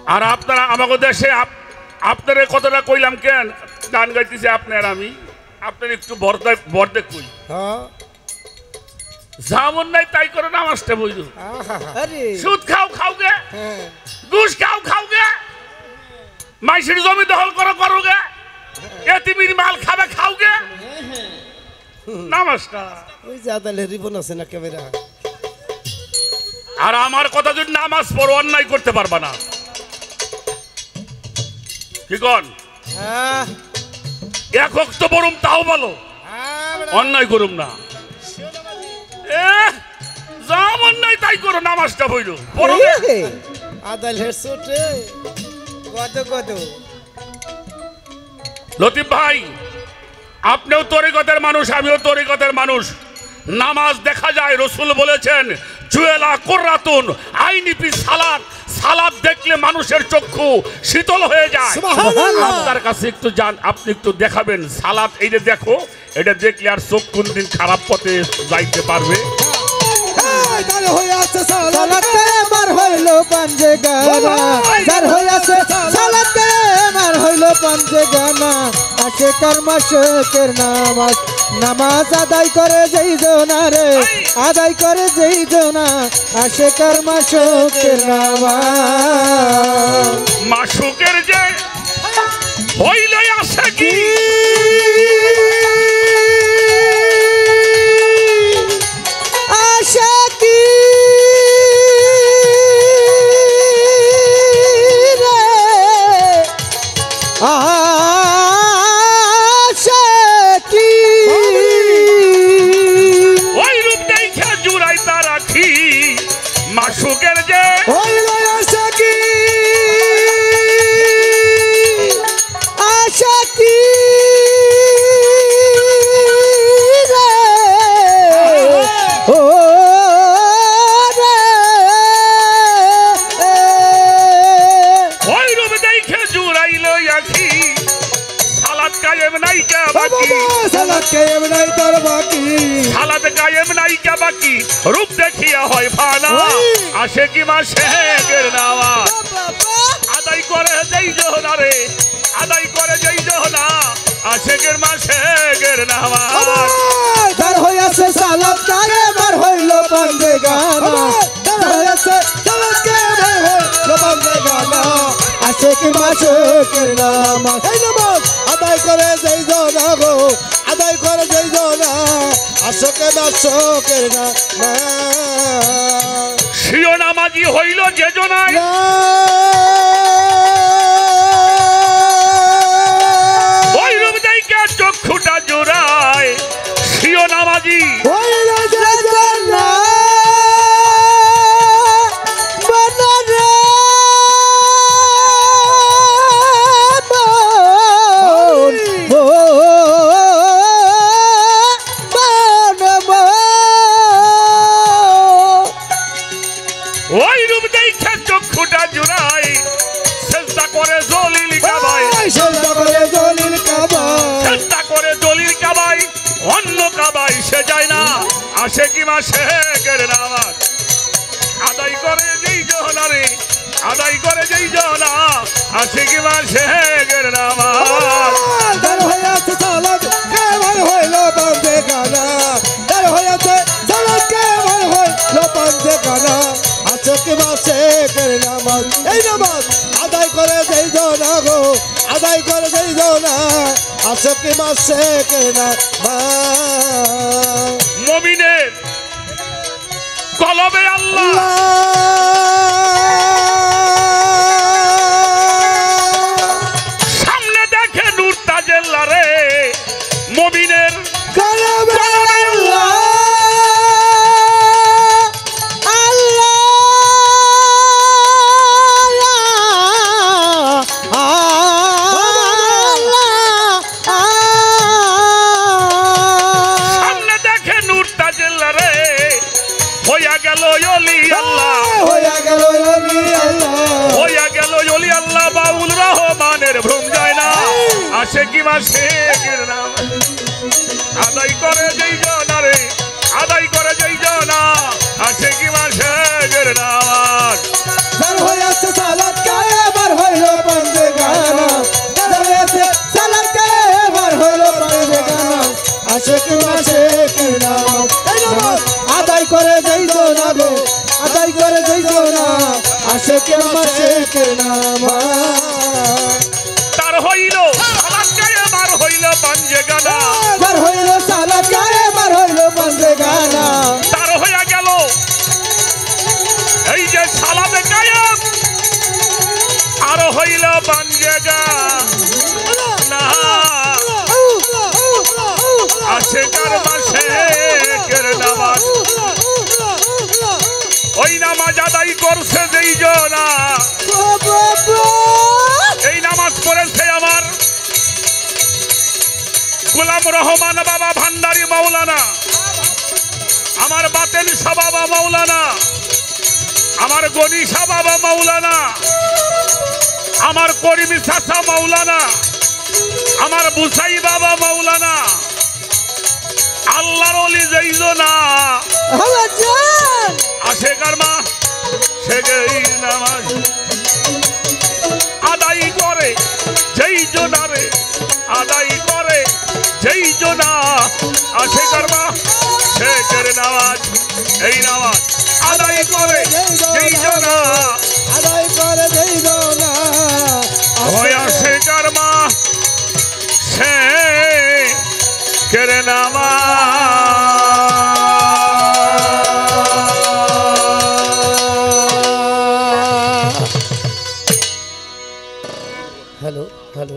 Speaker 3: আর আপনারা আমাদের দেশে আপনাদের কথাটা কইলাম কেন গান গাইতেছে আপনার আমি আপনার একটু বর্দে কই যেমন নাই তাই করে নামাজটা বইল সুদ খাও খাওগে ঘুষ খাও খাওগে মাইসির জমি দখল করোগে এতিমির মাল খাবে খাওগে নামাজটা
Speaker 2: ওই যে আদালে রিবন আছে না ক্যামেরা
Speaker 3: আর আমার কথা যদি নামাজ পড়ো অন্যায় করতে পারবা না কি কন একক তো বরুম তাও বলো অন্যায় করুম না যেমন নাই তাই করো নামাজটা বইল পড়ো
Speaker 2: আদালে ছোটে কত কত
Speaker 3: লতিফ ভাই আপনিও তরিকতের মানুষ আমিও তরিকতের মানুষ নামাজ দেখা যায় রসুল বলেছেন জুয়েলা কুররাতুন আইনি ফি সালাত সালাত দেখলে মানুষের চক্ষু শীতল হয়ে যায় আপনার কাছে একটু যান আপনি একটু দেখাবেন সালাত এই যে দেখো এটা দেখলে আর চোখ কোনদিন খারাপ পথে যাইতে পারবে
Speaker 2: যার হইয়াছে সালাত কালে বার হইল পাঞ্জে গানা যার হইয়াছে সালাত কালে বার হইল পাঞ্জে গানা আশেকের মাশেকের নামাজ নামাজ আদায় করে যাইজনা রে আদায় করে যাইজনা আশেকের মাশেকের নামাজ
Speaker 3: মাশুকের যে হইল আসে কি ওই রূপ দেখে জুড়াইতা রাখি মাশুকের যে
Speaker 2: আশা কি রে ও রে
Speaker 3: কায়েম নাই কা বাকি
Speaker 2: সালাত কায়েম নাই তোর বাকি
Speaker 3: সালাত কায়েম নাই কা বাকি রূপ দেখিয়া হয় ফানা আসে কি মাসেকের নামাজ আদায় করে যেই জোহনারে আদায় করে যেই জোহনা আশেকের মাসেকের নামাজ
Speaker 2: তার হইয়াছে সালাত কায়েম হইল বন্দে গানা তার হইয়াছে সালাত কায়েম হইল বন্দে গানা আশেক মাসেকের নামাজ এই নামাজ আদায় করে যেই জোনা গো আদায় করে যেই জোনা আশেকে মাসেকের নামাজ
Speaker 3: সিও নামাজি হইল যে জনায় ওই রূপ দেইকা চক্ষুটা জোড়ায় সিও নামাজি
Speaker 2: হইল যে জোনা
Speaker 3: ওই রূপ দেইখা চক্ষুটা জুড়াই চেষ্টা করে জলিল কাবাই
Speaker 2: চেষ্টা করে জলিল কাবাই
Speaker 3: চেষ্টা করে জলিল কাবাই অন্য কাবাই সে যায় না আসে কি মাসেকের নামাজ আদায় করে যেই জহনারে আদায় করে যেই জহনা আসে কি মাসেকের নামাজ
Speaker 2: তার হইয়াছে সালাত কায়েম হইল বন্দে গানা তার হইয়াছে সালাত কায়েম হইল বন্দে গানা আশেক মাসেকের নামাজ এই নামাজ আদায় করে যেই জনা গো আদায় করে যেই জনা আশেক মাসেকের নামাজ
Speaker 3: মুমিনের কলবে আল্লাহ সামনে দেখে নূর তাজেল্লা রে মুমিনের
Speaker 2: কলবে আল্লাহ
Speaker 3: সামনে দেখে নূর তাজেল্লা রে হইয়া গেল ওলি আল্লাহ
Speaker 2: হইয়া গেল ওলি আল্লাহ
Speaker 3: হইয়া গেল ওলি আল্লাহ বাউল রহমানের ভ্রম যায় না আসে কি মাসেকের নামাজ আদায় করে যেই জনা রে আদায় করে যেই জনা আসে কি মাসেকের নামাজ
Speaker 2: তার হইয়াছে সালাত কায়েম হইল বন্দে গানা তার হইয়াছে সালাত কায়েম হইল বন্দে গানা আশেক মাসেকের নামাজ এই নামাজ আদায় করে যেই জনা গো আদায় করে যেই জনা আশেক মাসেকের নামাজ
Speaker 3: তার হইল সালাত কায়েম আর হইল পাঞ্জে গানা
Speaker 2: তার হইল সালাত কায়েম হইল বন্দে গানা
Speaker 3: তার হইয়া গেল এই যে সালাত কায়েম আর হইল পাঞ্জে গানা আশেকের মাসেকের নামাজ ওই নামাজ আদায় করছে যেই জনা এই নামাজ পড়েছে আমার গোলাম রহমান বাবা ভান্ডারী মাওলানা আমার বাতেন শাহ বাবা মাওলানা আমার গনি শাহ বাবা মাওলানা আমার করিমি চাচা মাওলানা আমার বুসাই বাবা মাওলানা আল্লাহর ওলি যেই জনা আশেকার মা সে নামাজ আদায় করে যেই জনারে আদায় করে যেই জনা আশেকার মা শেখের নামাজ এই নামাজ আদায় করে যেই জনা
Speaker 2: আদায় করে যেই জনা
Speaker 3: ওই আশেকার মা শেখের নামাজ
Speaker 2: হ্যালো হ্যালো